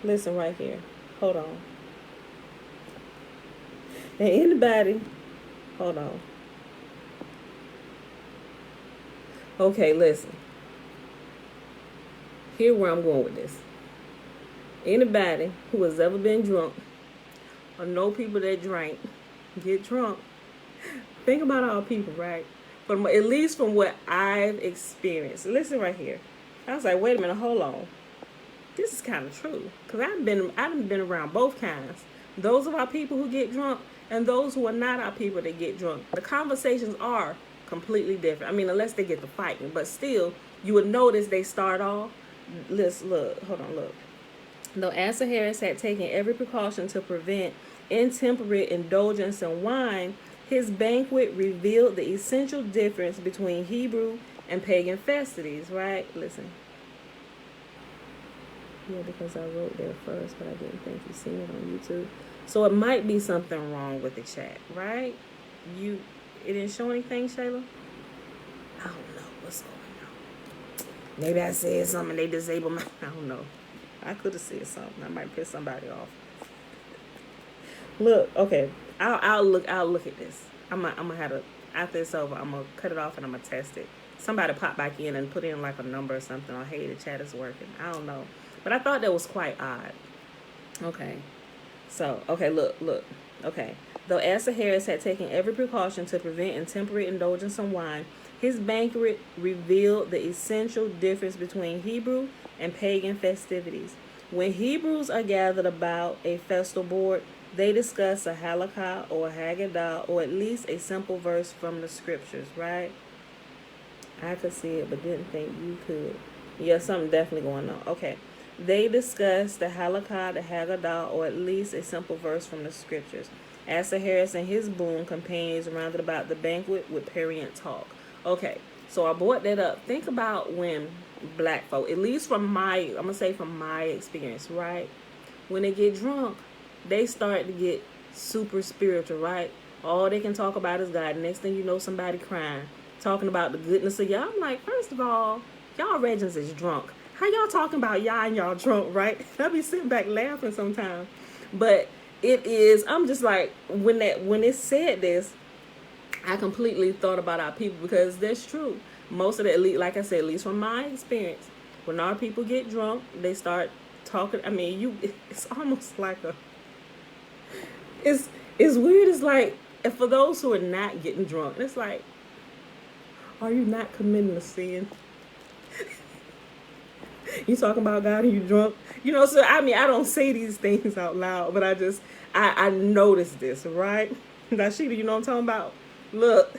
Listen right here. Hold on. And anybody, hold on. Okay, listen. Here's where I'm going with this. Anybody who has ever been drunk or know people that drank, get drunk, think about all people, right? From at least from what I've experienced. Listen right here. I was like, wait a minute, hold on. This is kind of true, because I've been around both kinds. Those of our people who get drunk and those who are not our people that get drunk. The conversations are completely different. I mean, unless they get to fighting, but still, you would notice they start off. Let's look. Hold on, look. Though Ahasuerus had taken every precaution to prevent intemperate indulgence in wine, his banquet revealed the essential difference between Hebrew and pagan festivities, right? Listen. Yeah, because I wrote there first, but I didn't think you seen it on YouTube. So it might be something wrong with the chat, right? It didn't show anything, Shayla? I don't know what's going on. Maybe I said something and they disabled my... I don't know. I could have said something. I might piss somebody off. Look, okay. I'll look at this. I'm gonna have to, after it's over, I'm gonna cut it off and I'm gonna test it. Somebody pop back in and put in like a number or something, or hey, the chat is working. I don't know. But I thought that was quite odd. Okay. So, okay, look. Okay. Though Ahasuerus had taken every precaution to prevent intemperate indulgence in wine, his banquet revealed the essential difference between Hebrew and pagan festivities. When Hebrews are gathered about a festal board, they discuss a halakha or a Haggadah, or at least a simple verse from the scriptures, right? I could see it, but didn't think you could. Yeah, something definitely going on. Okay. They discuss the halakha, the Haggadah, or at least a simple verse from the scriptures. Ahasuerus and his boon companions rounded about the banquet with prurient talk. Okay, so I brought that up. Think about when black folk, at least from my experience, right? When they get drunk, they start to get super spiritual, right? All they can talk about is God. Next thing you know, somebody crying. talking about the goodness of Yah. I'm like, first of all, y'all Regents is drunk. How y'all talking about Yah and y'all drunk, right? I be sitting back laughing sometimes. But it is, I'm just like, when it said this, I completely thought about our people, because that's true. Most of the elite, like I said, at least from my experience, when our people get drunk, they start talking. I mean, it's almost like it's weird. It's like, and for those who are not getting drunk, it's like, are you not committing a sin? You talking about God and you drunk? So I mean, I don't say these things out loud, but I noticed this, right? Rashida, you know what I'm talking about? Look.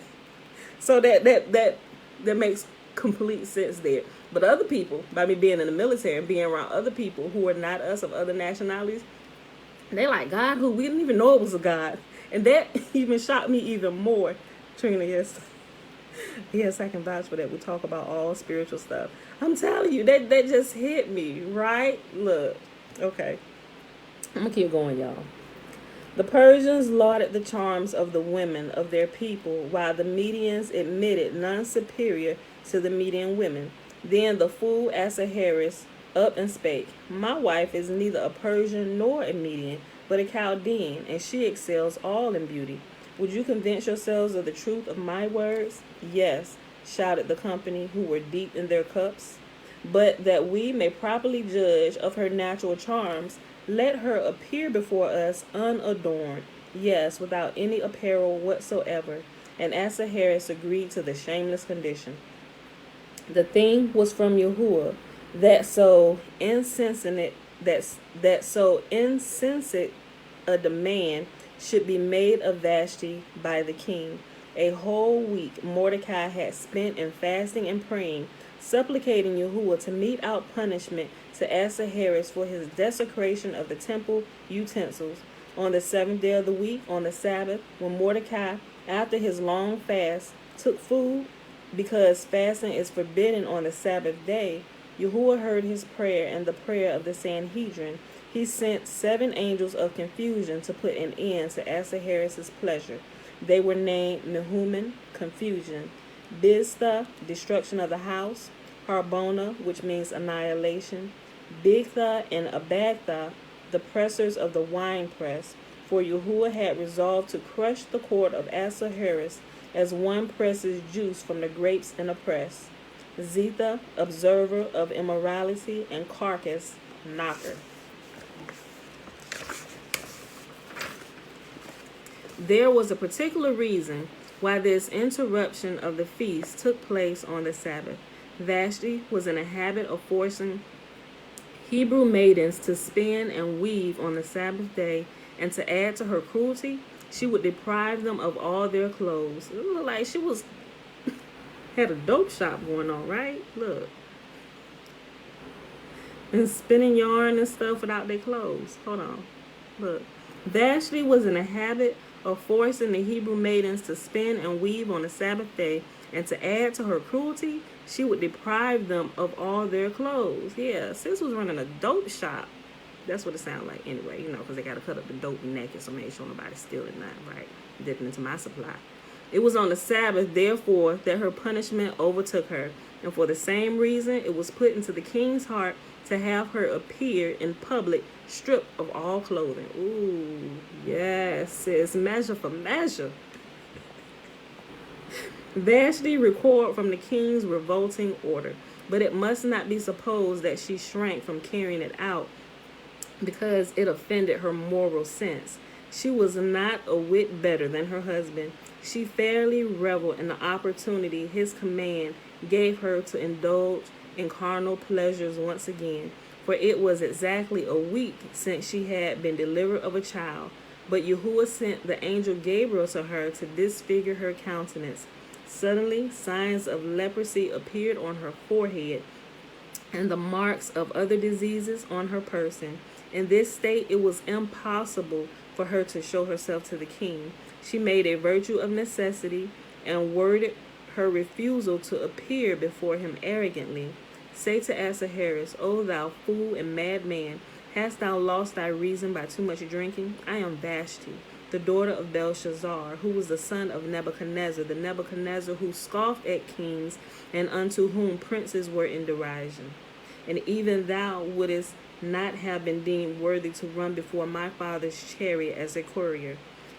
So that makes complete sense there. But other people, by me being in the military and being around other people who are not us, of other nationalities, they like, God who? We didn't even know it was a God. And that even shocked me even more. Trina, yes, I can vouch for that. We talk about all spiritual stuff. I'm telling you, that just hit me, right? Look, okay. I'm going to keep going, y'all. The Persians lauded the charms of the women of their people, while the Medians admitted none superior to the Median women. Then the fool Ahasuerus up and spake, My wife is neither a Persian nor a Median, but a Chaldean, and she excels all in beauty. Would you convince yourselves of the truth of my words? Yes, shouted the company, who were deep in their cups. But that we may properly judge of her natural charms, let her appear before us unadorned, yes, without any apparel whatsoever. And Ahasuerus agreed to the shameless condition. The thing was from Yahuah, that so insensate a demand should be made of Vashti by the king. A whole week Mordecai had spent in fasting and praying, supplicating Yahuah to mete out punishment to Ahasuerus for his desecration of the temple utensils. On the 7th day of the week, on the Sabbath, when Mordecai, after his long fast, took food, because fasting is forbidden on the Sabbath day, Yahuah heard his prayer and the prayer of the Sanhedrin. He sent 7 angels of confusion to put an end to Ahasuerus' pleasure. They were named Mehuman, confusion; Biztha, destruction of the house; Harbona, which means annihilation; Bigtha and Abagtha, the pressers of the winepress. For Yahuah had resolved to crush the court of Ahasuerus as one presses juice from the grapes in a press. Zetha, observer of immorality; and Carcass, knocker. There was a particular reason why this interruption of the feast took place on the Sabbath. Vashti was in a habit of forcing Hebrew maidens to spin and weave on the Sabbath day, and to add to her cruelty, she would deprive them of all their clothes. It looked like she had a dope shop going on, right? Look. And spinning yarn and stuff without their clothes. Hold on. Look. Vashti was in a habit of forcing the Hebrew maidens to spin and weave on the Sabbath day, and to add to her cruelty, she would deprive them of all their clothes. Yeah, sis was running a dope shop. That's what it sounded like anyway, because they got to cut up the dope naked, so make sure nobody steal it, not right, dipping into my supply. It was on the Sabbath, therefore, that her punishment overtook her, and for the same reason it was put into the king's heart to have her appear in public stripped of all clothing. Ooh, yes, sis, measure for measure. Vashti recoiled from the king's revolting order, but it must not be supposed that she shrank from carrying it out because it offended her moral sense. She was not a whit better than her husband. She fairly reveled in the opportunity his command gave her to indulge in carnal pleasures once again, for it was exactly a week since she had been delivered of a child. But Yahuah sent the angel Gabriel to her to disfigure her countenance. Suddenly, signs of leprosy appeared on her forehead, and the marks of other diseases on her person. In this state, it was impossible for her to show herself to the king. She made a virtue of necessity and worded her refusal to appear before him arrogantly. Say to Ahasuerus, O thou fool and madman, hast thou lost thy reason by too much drinking? I am Vashti. the daughter of Belshazzar, who was the son of Nebuchadnezzar, the Nebuchadnezzar who scoffed at kings, and unto whom princes were in derision. And even thou wouldest not have been deemed worthy to run before my father's chariot as a courier.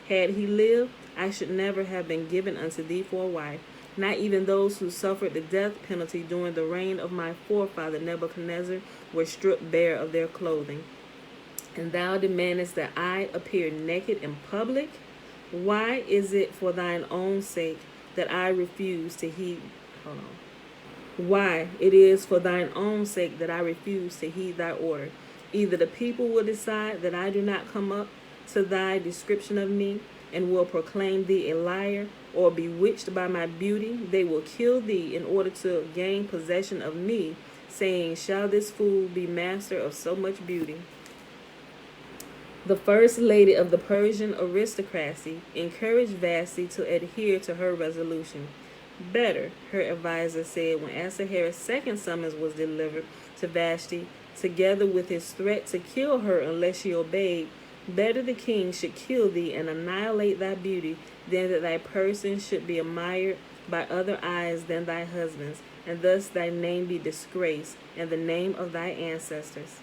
Had he lived, I should never have been given unto thee for a wife. Not even those who suffered the death penalty during the reign of my forefather Nebuchadnezzar were stripped bare of their clothing. And thou demandest that I appear naked in public? Why is it for thine own sake that I refuse to heed? Why it is for thine own sake that I refuse to heed thy order. Either the people will decide that I do not come up to thy description of me, and will proclaim thee a liar, or bewitched by my beauty, they will kill thee in order to gain possession of me, saying, shall this fool be master of so much beauty? The first lady of the Persian aristocracy encouraged Vashti to adhere to her resolution. Better, her advisor said when Ahasuerus' second summons was delivered to Vashti, together with his threat to kill her unless she obeyed, better the king should kill thee and annihilate thy beauty than that thy person should be admired by other eyes than thy husband's, and thus thy name be disgraced, and the name of thy ancestors.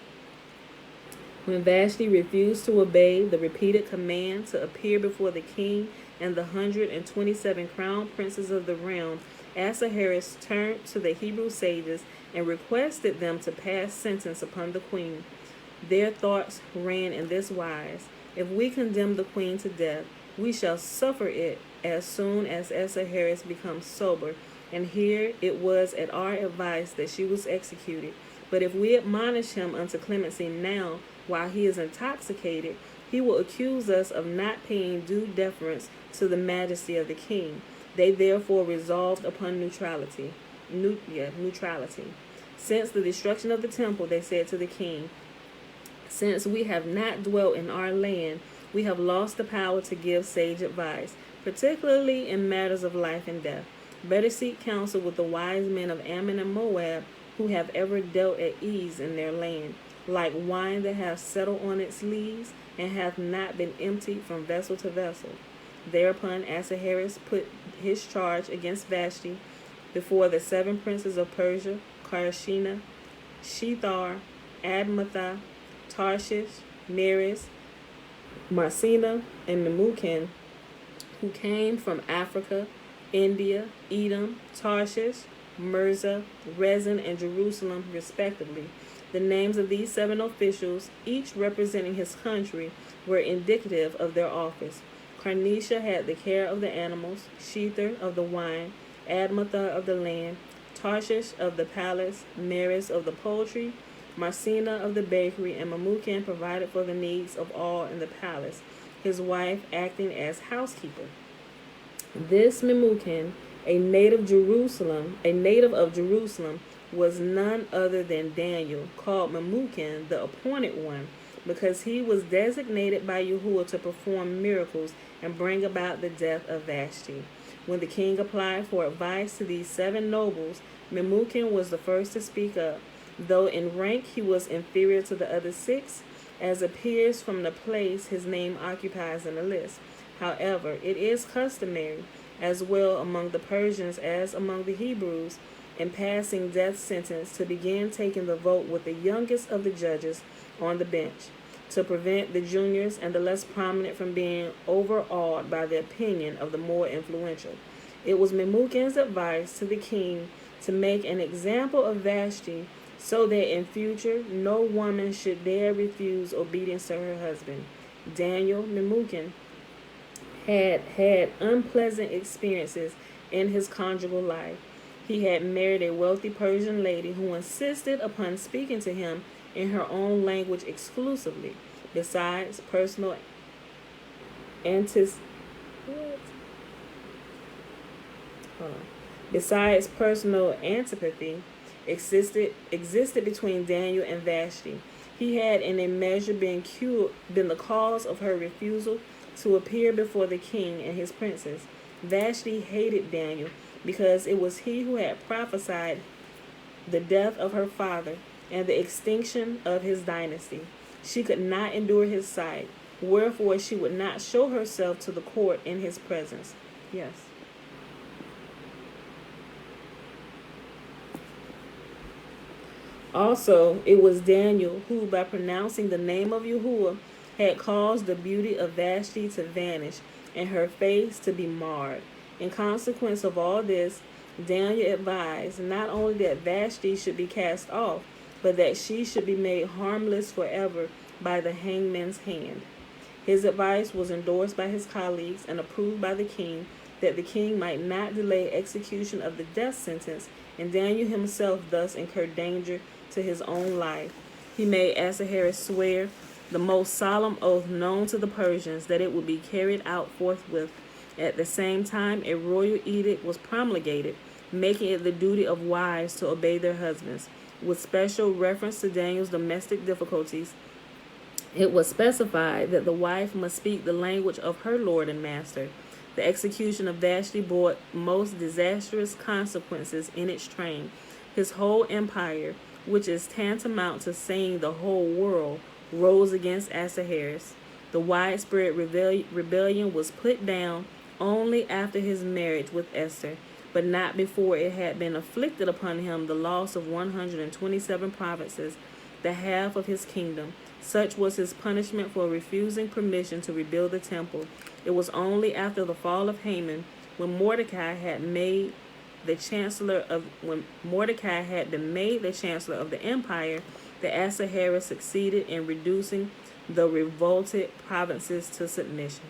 When Vashti refused to obey the repeated command to appear before the king and the 127 crown princes of the realm, Ahasuerus turned to the Hebrew sages and requested them to pass sentence upon the queen. Their thoughts ran in this wise: if we condemn the queen to death, we shall suffer it as soon as Ahasuerus becomes sober, and here it was at our advice that she was executed. But if we admonish him unto clemency now, while he is intoxicated, he will accuse us of not paying due deference to the majesty of the king. They therefore resolved upon neutrality. Since the destruction of the temple, they said to the king, since we have not dwelt in our land, we have lost the power to give sage advice, particularly in matters of life and death. Better seek counsel with the wise men of Ammon and Moab, who have ever dealt at ease in their land, like wine that hath settled on its lees, and hath not been emptied from vessel to vessel. Thereupon Ahasuerus put his charge against Vashti before the 7 princes of Persia, Karshina, Shethar, Admatha, Tarshish, Meres, Marcina, and Memucan, who came from Africa, India, Edom, Tarshish, Mirza, Rezin, and Jerusalem, respectively. The names of these 7 officials, each representing his country, were indicative of their office. Carnisha had the care of the animals, Shethar of the wine, Admatha of the land, Tarshish of the palace, Meres of the poultry, Marcina of the bakery, and Memucan provided for the needs of all in the palace, his wife acting as housekeeper. This Memucan, a native of Jerusalem, was none other than Daniel, called Memucan, the appointed one, because he was designated by Yahuah to perform miracles and bring about the death of Vashti. When the king applied for advice to these 7 nobles, Memucan was the first to speak up. Though in rank he was inferior to the other 6, as appears from the place his name occupies in the list. However, it is customary, as well among the Persians as among the Hebrews, in passing death sentence, to begin taking the vote with the youngest of the judges on the bench, to prevent the juniors and the less prominent from being overawed by the opinion of the more influential. It was Memucan's advice to the king to make an example of Vashti, so that in future no woman should dare refuse obedience to her husband. Daniel Memucan had unpleasant experiences in his conjugal life. He had married a wealthy Persian lady who insisted upon speaking to him in her own language exclusively. Besides personal antipathy existed between Daniel and Vashti. He had in a measure been the cause of her refusal to appear before the king and his princes. Vashti hated Daniel because it was he who had prophesied the death of her father and the extinction of his dynasty. She could not endure his sight. wherefore she would not show herself to the court in his presence. Yes. Also, it was Daniel who, by pronouncing the name of Yahuah, had caused the beauty of Vashti to vanish and her face to be marred. In consequence of all this, Daniel advised not only that Vashti should be cast off, but that she should be made harmless forever by the hangman's hand. His advice was endorsed by his colleagues and approved by the king, that the king might not delay execution of the death sentence, and Daniel himself thus incurred danger to his own life. He made Ahasuerus swear the most solemn oath known to the Persians, that it would be carried out forthwith. At the same time, a royal edict was promulgated, making it the duty of wives to obey their husbands. With special reference to Daniel's domestic difficulties, it was specified that the wife must speak the language of her lord and master. The execution of Vashti brought most disastrous consequences in its train. His whole empire, which is tantamount to saying the whole world, rose against Ahasuerus. The widespread rebellion was put down only after his marriage with Esther, but not before it had been inflicted upon him the loss of 127 provinces, the half of his kingdom. Such was his punishment for refusing permission to rebuild the temple. It was only after the fall of Haman, when Mordecai had been made the chancellor of the empire, that Ahasuerus succeeded in reducing the revolted provinces to submission.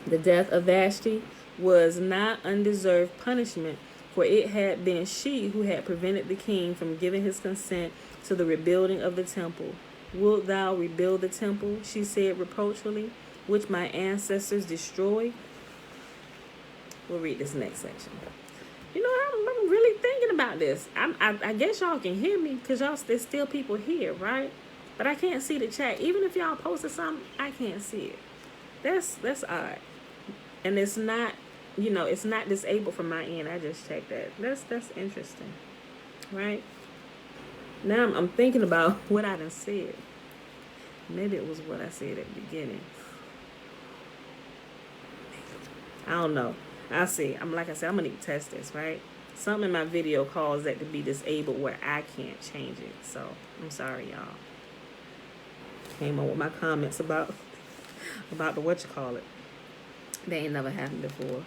The death of Vashti was not undeserved punishment, for it had been she who had prevented the king from giving his consent to the rebuilding of the temple. Wilt thou rebuild the temple, she said reproachfully, which my ancestors destroyed? We'll read this next section. You know, I'm really thinking about this. I guess y'all can hear me, because there's still people here, right? But I can't see the chat. Even if y'all posted something, I can't see it. That's odd. And it's not, it's not disabled from my end. I just checked that. That's interesting, right? Now I'm thinking about what I done said. Maybe it was what I said at the beginning. I don't know. I'll see. Like I said, I'm gonna need to test this, right? Something in my video caused that to be disabled where I can't change it. So I'm sorry, y'all. Came on with my comments about the whatchamacallit. They ain't never happened before.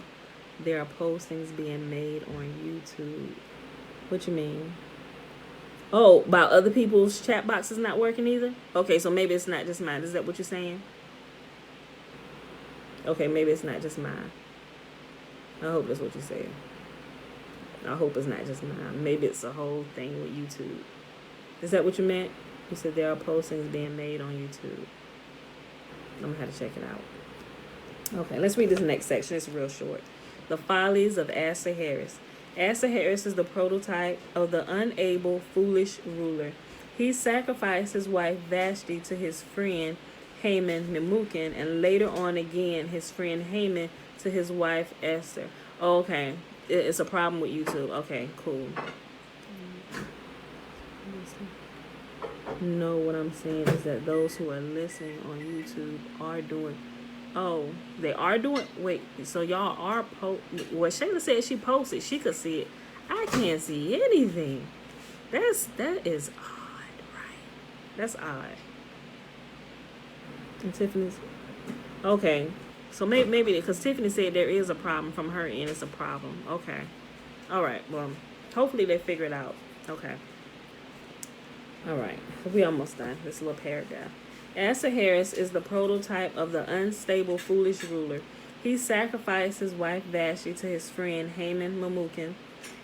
There are postings being made on YouTube. What you mean? Oh, about other people's chat boxes not working either? Okay, so maybe it's not just mine. Is that what you're saying? Okay, maybe it's not just mine. I hope that's what you're saying. I hope it's not just mine. Maybe it's a whole thing with YouTube. Is that what you meant? You said there are postings being made on YouTube. I'm going to have to check it out. Okay, let's read this next section. It's real short. The follies of Ahasuerus. Ahasuerus is the prototype of the unable, foolish ruler. He sacrificed his wife Vashti to his friend Haman Memucan, and later on again his friend Haman to his wife Esther. Oh, okay, it's a problem with YouTube. Okay, cool. No, what I'm saying is that those who are listening on YouTube are doing. Oh, they are doing. Wait, so y'all are Well, Shayla said she posted. She could see it. I can't see anything. That is odd, right? That's odd. And Tiffany's. Okay, so maybe because Tiffany said there is a problem from her end. It's a problem. Okay, all right. Well, hopefully they figure it out. Okay. All right, we almost done. This little paragraph. Ahasuerus is the prototype of the unstable, foolish ruler. He sacrificed his wife Vashti to his friend Haman Memucan,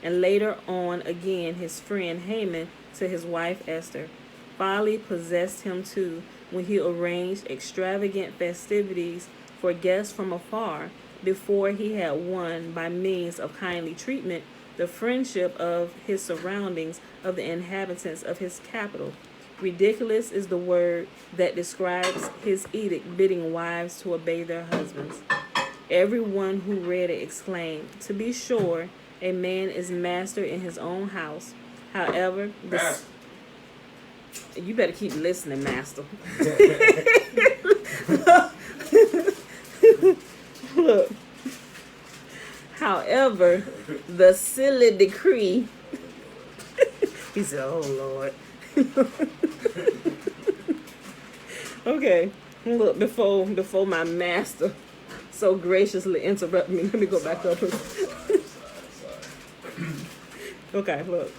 and later on again his friend Haman to his wife Esther. Folly possessed him too when he arranged extravagant festivities for guests from afar, before he had won, by means of kindly treatment, the friendship of his surroundings, of the inhabitants of his capital. Ridiculous is the word that describes his edict bidding wives to obey their husbands. Everyone who read it exclaimed, "To be sure, a man is master in his own house." However, you better keep listening, master. Look. However, the silly decree. He said, "Oh Lord." Okay. Look, before my master so graciously interrupt me, let me go back up. Okay, look.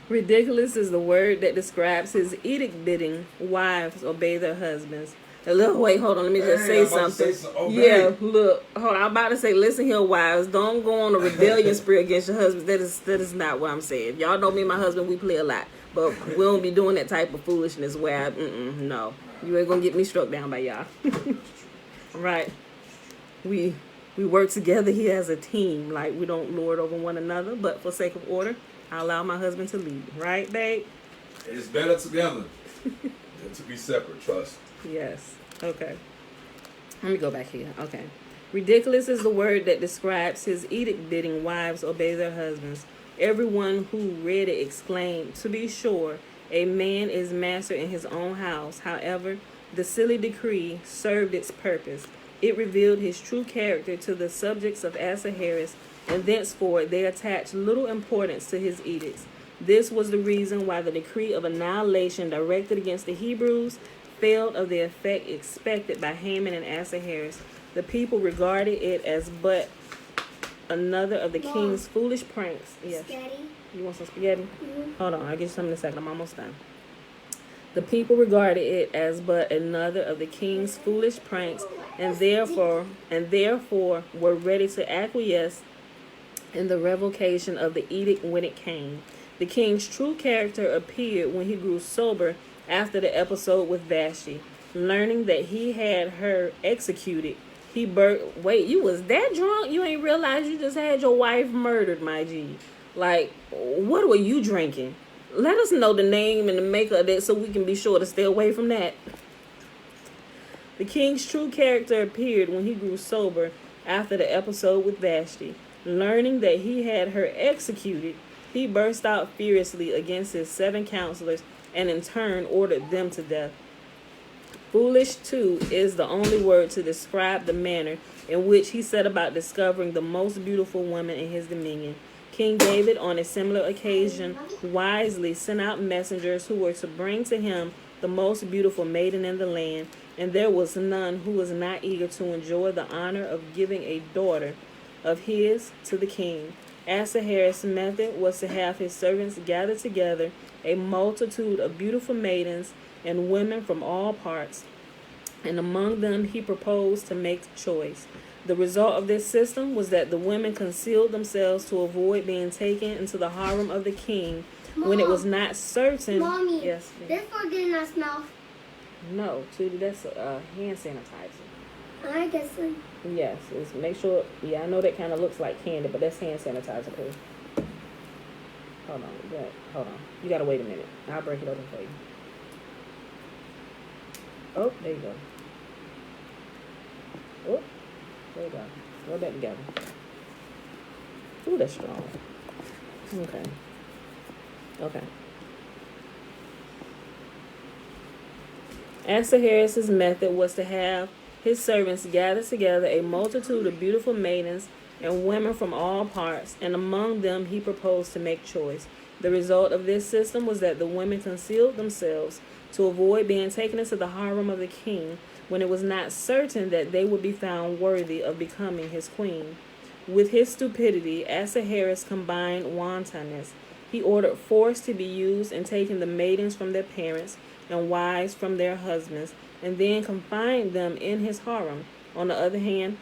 Ridiculous is the word that describes his edict bidding wives obey their husbands. Wait, hold on, let me just say something. Yeah, look, hold on, I'm about to say, listen here, wives, don't go on a rebellion spree against your husband. That is not what I'm saying. Y'all know me and my husband, we play a lot, but we don't be doing that type of foolishness where no, you ain't gonna get me struck down by y'all. Right? We work together here as a team. Like, we don't lord over one another, but for sake of order, I allow my husband to lead. Right, babe? It's better together than to be separate, trust. Yes. Okay. Let me go back here. Okay. Ridiculous is the word that describes his edict bidding wives obey their husbands. Everyone who read it exclaimed, "To be sure, a man is master in his own house." However, the silly decree served its purpose. It revealed his true character to the subjects of Ahasuerus, and thenceforth they attached little importance to his edicts. This was the reason why the decree of annihilation directed against the Hebrews failed of the effect expected by Haman and Ahasuerus. The people regarded it as but another of the king's foolish pranks. Yes. Spaghetti. You want some spaghetti? Mm-hmm. Hold on, I'll get you some in a second. I'm almost done. The people regarded it as but another of the king's foolish pranks, and therefore were ready to acquiesce in the revocation of the edict when it came. The king's true character appeared when he grew sober after the episode with Vashti. Learning that he had her executed, he wait, you was that drunk? You ain't realize you just had your wife murdered, my G. Like, what were you drinking? Let us know the name and the maker of that so we can be sure to stay away from that. The king's true character appeared when he grew sober after the episode with Vashti. Learning that he had her executed, he burst out furiously against his 7 counselors and in turn ordered them to death. Foolish, too, is the only word to describe the manner in which he set about discovering the most beautiful woman in his dominion. King David, on a similar occasion, wisely sent out messengers who were to bring to him the most beautiful maiden in the land, and there was none who was not eager to enjoy the honor of giving a daughter of his to the king. Ahasuerus' method was to have his servants gather together a multitude of beautiful maidens and women from all parts, and among them he proposed to make choice. The result of this system was that the women concealed themselves to avoid being taken into the harem of the king when it was not certain. Mommy, yes. this one did not smell. No, Tootie, that's hand sanitizer. I guess so. Yes, it's make sure. Yeah, I know that kind of looks like candy, but that's hand sanitizer, please. Hold on. You gotta wait a minute. I'll break it open for you. Oh, there you go. Oh, there you go. Roll that together. Ooh, that's strong. Okay. Ahasuerus' method was to have his servants gather together a multitude of beautiful maidens and women from all parts, and among them he proposed to make choice. The result of this system was that the women concealed themselves to avoid being taken into the harem of the king when it was not certain that they would be found worthy of becoming his queen. With his stupidity, Ahasuerus combined wantonness. He ordered force to be used in taking the maidens from their parents and wives from their husbands, and then confined them in his harem. On the other hand,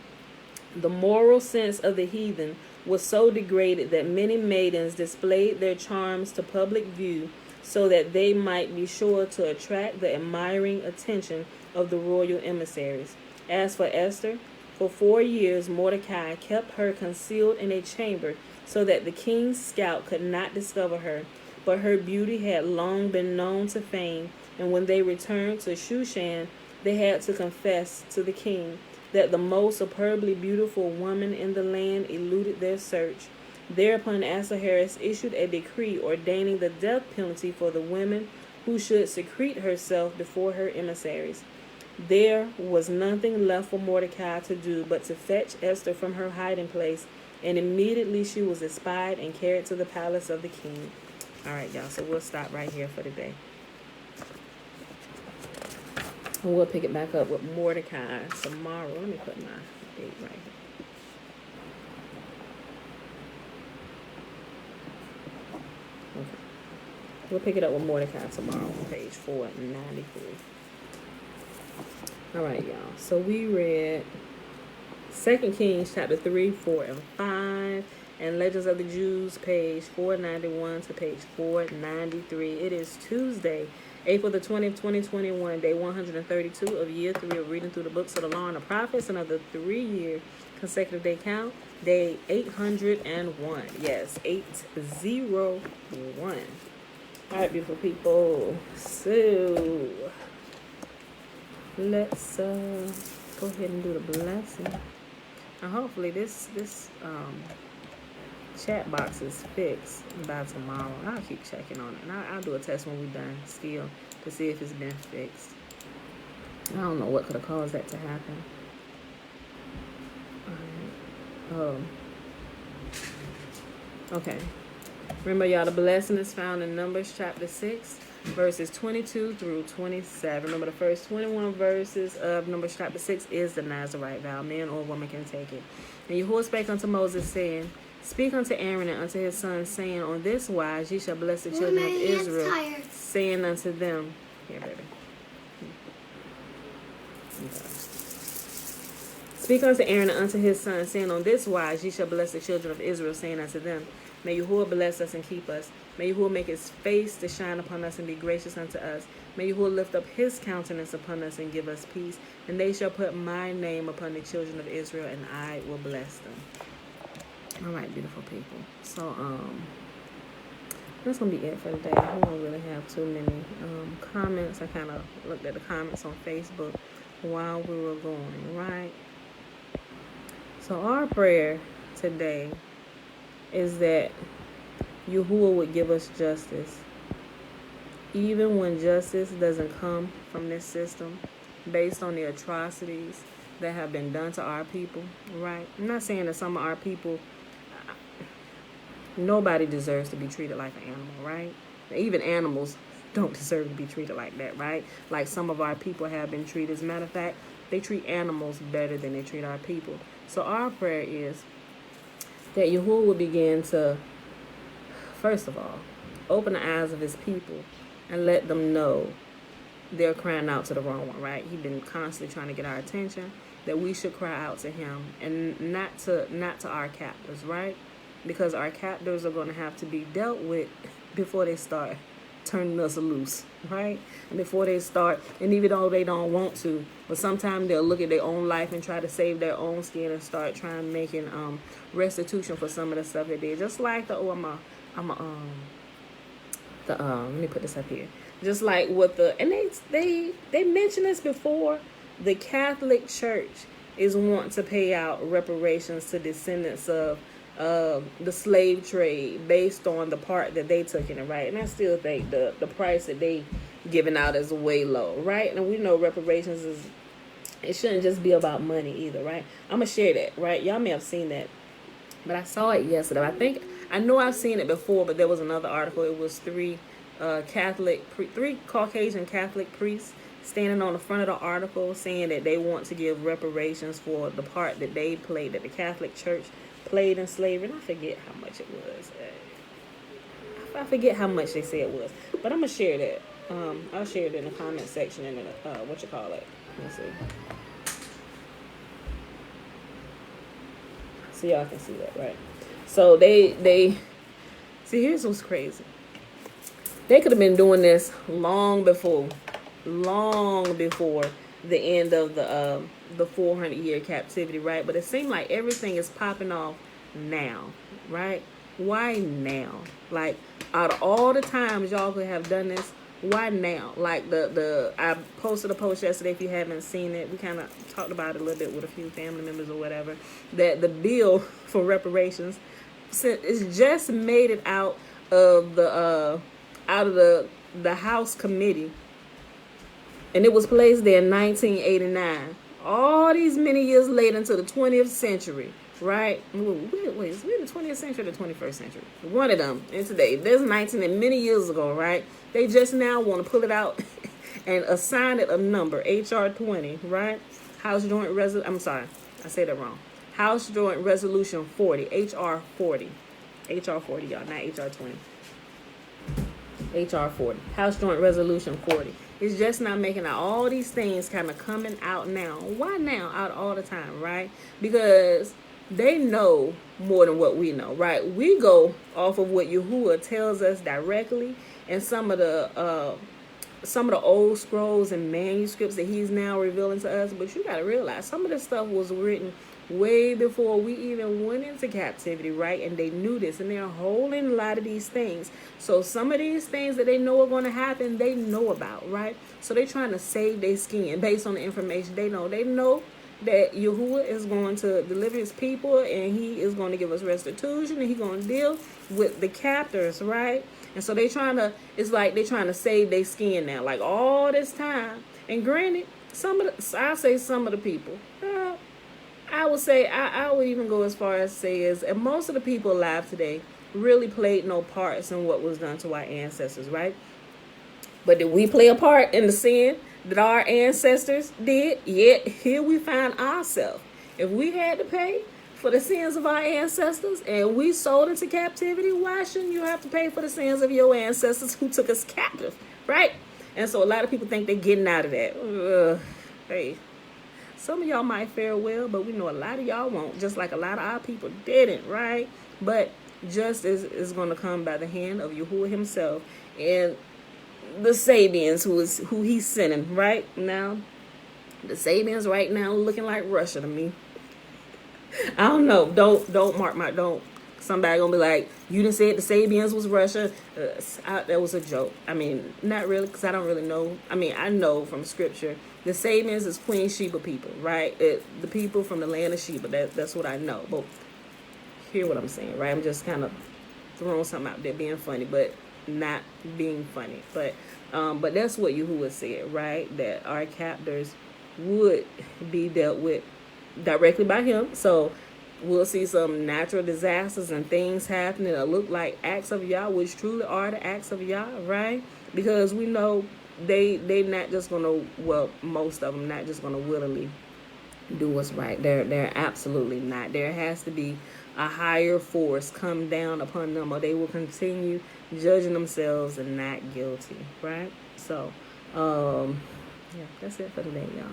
the moral sense of the heathen was so degraded that many maidens displayed their charms to public view so that they might be sure to attract the admiring attention of the royal emissaries. As for Esther, for 4 years Mordecai kept her concealed in a chamber so that the king's scout could not discover her. But her beauty had long been known to fame, and when they returned to Shushan, they had to confess to the king that the most superbly beautiful woman in the land eluded their search. Thereupon Ahasuerus issued a decree ordaining the death penalty for the women who should secrete herself before her emissaries. There was nothing left for Mordecai to do but to fetch Esther from her hiding place, and immediately she was espied and carried to the palace of the king. All right, y'all, so we'll stop right here for today. And we'll pick it back up with Mordecai tomorrow. Let me put my date right here. Okay. We'll pick it up with Mordecai tomorrow on page 493. All right, y'all. So we read 2 Kings chapter 3, 4, and 5, and Legends of the Jews, page 491 to page 493. It is Tuesday, April the 20th, 2021, day 132 of year 3 of reading through the books of the law and the prophets, and of the 3-year consecutive day count, day 801. Yes, 801. All right, beautiful people. So let's go ahead and do the blessing. And hopefully this chat box is fixed by tomorrow. I'll keep checking on it. And I'll do a test when we're done still to see if it's been fixed. I don't know what could have caused that to happen. Alright. Okay. Remember, y'all, the blessing is found in Numbers chapter 6, verses 22 through 27. Remember, the first 21 verses of Numbers chapter 6 is the Nazirite vow. Man or woman can take it. And Yahuah spake unto Moses, saying, Speak unto Aaron and unto his sons, saying, On this wise ye shall bless the children of Israel, saying unto them, here, baby. Okay. Speak unto Aaron and unto his sons, saying, On this wise ye shall bless the children of Israel, saying unto them, May Yahuah bless us and keep us. May Yahuah make his face to shine upon us and be gracious unto us. May Yahuah lift up his countenance upon us and give us peace. And they shall put my name upon the children of Israel, and I will bless them. All right, beautiful people. So, that's going to be it for today. I don't really have too many comments. I kind of looked at the comments on Facebook while we were going, right? So our prayer today is that Yahuah would give us justice. Even when justice doesn't come from this system, based on the atrocities that have been done to our people, right? I'm not saying that some of our people, nobody deserves to be treated like an animal, right? Even animals don't deserve to be treated like that, right? Like some of our people have been treated. As a matter of fact, they treat animals better than they treat our people. So our prayer is that Yahuah will begin to, first of all, open the eyes of his people and let them know they're crying out to the wrong one, right? He's been constantly trying to get our attention, that we should cry out to him and not to our captors, right? Because our captors are going to have to be dealt with before they start turning us loose, right? And before they start, and even though they don't want to, but sometimes they'll look at their own life and try to save their own skin and start trying making restitution for some of the stuff they did. Just like let me put this up here. Just like with and they mentioned this before, the Catholic Church is wanting to pay out reparations to descendants of the slave trade based on the part that they took in it, right? And I still think the price that they giving out is way low, right? And we know reparations it shouldn't just be about money either, right? I'm gonna share that, right? Y'all may have seen that, but I saw it yesterday. I know I've seen it before, but there was another article. It was three Caucasian Catholic priests standing on the front of the article saying that they want to give reparations for the part that they played, that the Catholic Church played in slavery. And I forget how much it was. I forget how much they said it was. But I'm going to share that. I'll share it in the comment section in the, Let's see. So y'all can see that, right? So they see, here's what's crazy. They could have been doing this long before the end of the 400-year captivity, right? But it seemed like everything is popping off now, right? Why now? Like, out of all the times y'all could have done this, why now? Like I posted a post yesterday. If you haven't seen it, we kind of talked about it a little bit with a few family members or whatever. That the bill for reparations, it's just made it out of the House committee. And it was placed there in 1989. All these many years later into the 20th century, right? Wait, is we in the 20th century or the 21st century? One of them. And today, there's 19 and many years ago, right? They just now want to pull it out and assign it a number, HR 20, right? House Joint Resolution. I'm sorry, I said that wrong. House Joint Resolution 40, HR 40. HR 40, y'all, not HR 20. HR 40. House Joint Resolution 40. It's just not making out all these things kind of coming out now. Why now? Out all the time, right? Because they know more than what we know, right? We go off of what Yahuah tells us directly, and some of the old scrolls and manuscripts that he's now revealing to us. But you got to realize some of this stuff was written way before we even went into captivity, right? And they knew this, and they're holding a lot of these things. So some of these things that they know are going to happen, they know about, right? So they're trying to save their skin based on the information they know. They know that Yahuah is going to deliver his people, and he is going to give us restitution, and he's going to deal with the captors, right? And so it's like they're trying to save their skin now, like all this time. And granted, some of the people, I would say, I would even go as far as say is, and most of the people alive today really played no parts in what was done to our ancestors, right? But did we play a part in the sin that our ancestors did? Yet here we find ourselves. If we had to pay for the sins of our ancestors and we sold into captivity, why shouldn't you have to pay for the sins of your ancestors who took us captive, right? And so a lot of people think they're getting out of that. Hey. Some of y'all might fare well, but we know a lot of y'all won't, just like a lot of our people didn't, right? But justice is going to come by the hand of Yahuah himself and the Sabians who he's sending right now. The Sabians right now looking like Russia to me. I don't know. Don't. Somebody gonna be like, you didn't say it, the Sabians was Russia. That was a joke. I mean, not really, because I don't really know. I mean, I know from scripture, the Sabians is Queen Sheba people, right? The people from the land of Sheba. That's what I know. But hear what I'm saying, right? I'm just kind of throwing something out there, being funny, but not being funny. But that's what Yahuah said, right? That our captors would be dealt with directly by him. So we'll see some natural disasters and things happening that look like acts of Yah, which truly are the acts of Yah, right? Because we know they not just gonna, well, most of them not just gonna willingly do what's right. They're absolutely not. There has to be a higher force come down upon them, or they will continue judging themselves and not guilty, right? So, yeah, that's it for today, y'all.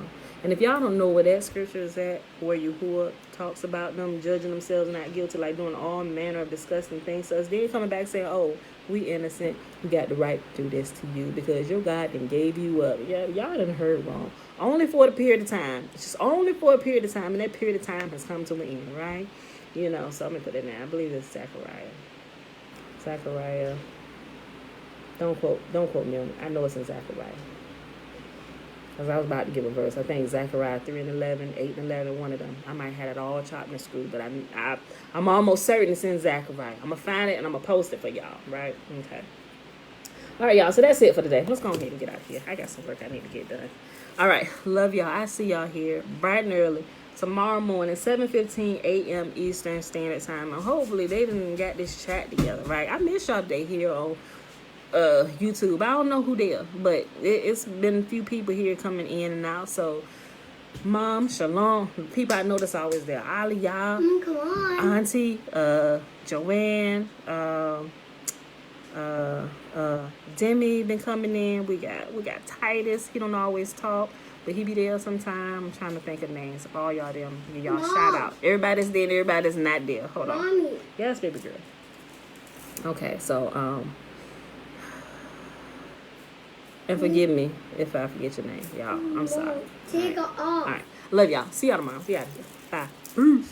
And if y'all don't know where that scripture is at, where Yahuah talks about them judging themselves not guilty, like doing all manner of disgusting things to us, then coming back saying, oh, we innocent, we got the right to do this to you because your God done gave you up. Yeah, y'all done heard wrong. Only for a period of time. It's just only for a period of time, and that period of time has come to an end, right? You know, so I'm going to put it down. I believe it's Zechariah. Zechariah. Don't quote me on it. I know it's in Zechariah. Because I was about to give a verse. I think Zechariah 3 and 11, 8 and 11, one of them. I might have it all chopped and screwed, but I'm almost certain it's in Zechariah. I'm going to find it and I'm going to post it for y'all, right? Okay. All right, y'all. So that's it for today. Let's go ahead and get out of here. I got some work I need to get done. All right. Love y'all. I see y'all here bright and early tomorrow morning, 7:15 a.m. Eastern Standard Time. And hopefully they done got this chat together, right? I miss y'all today here on YouTube. I don't know who they are, but it's been a few people here coming in and out. So, Mom, Shalom, people I know that's always there. Aliyah, Come on. Auntie, Joanne, Demi been coming in. We got Titus. He don't always talk, but he be there sometime. I'm trying to think of names of all y'all them. Give y'all shout out. Everybody's there and everybody's not there. Hold on. Mommy. Yes, baby girl. Okay, so and forgive me if I forget your name, y'all. I'm sorry. Take it off. All right. Love y'all. See y'all tomorrow. We out of here. Bye. Peace.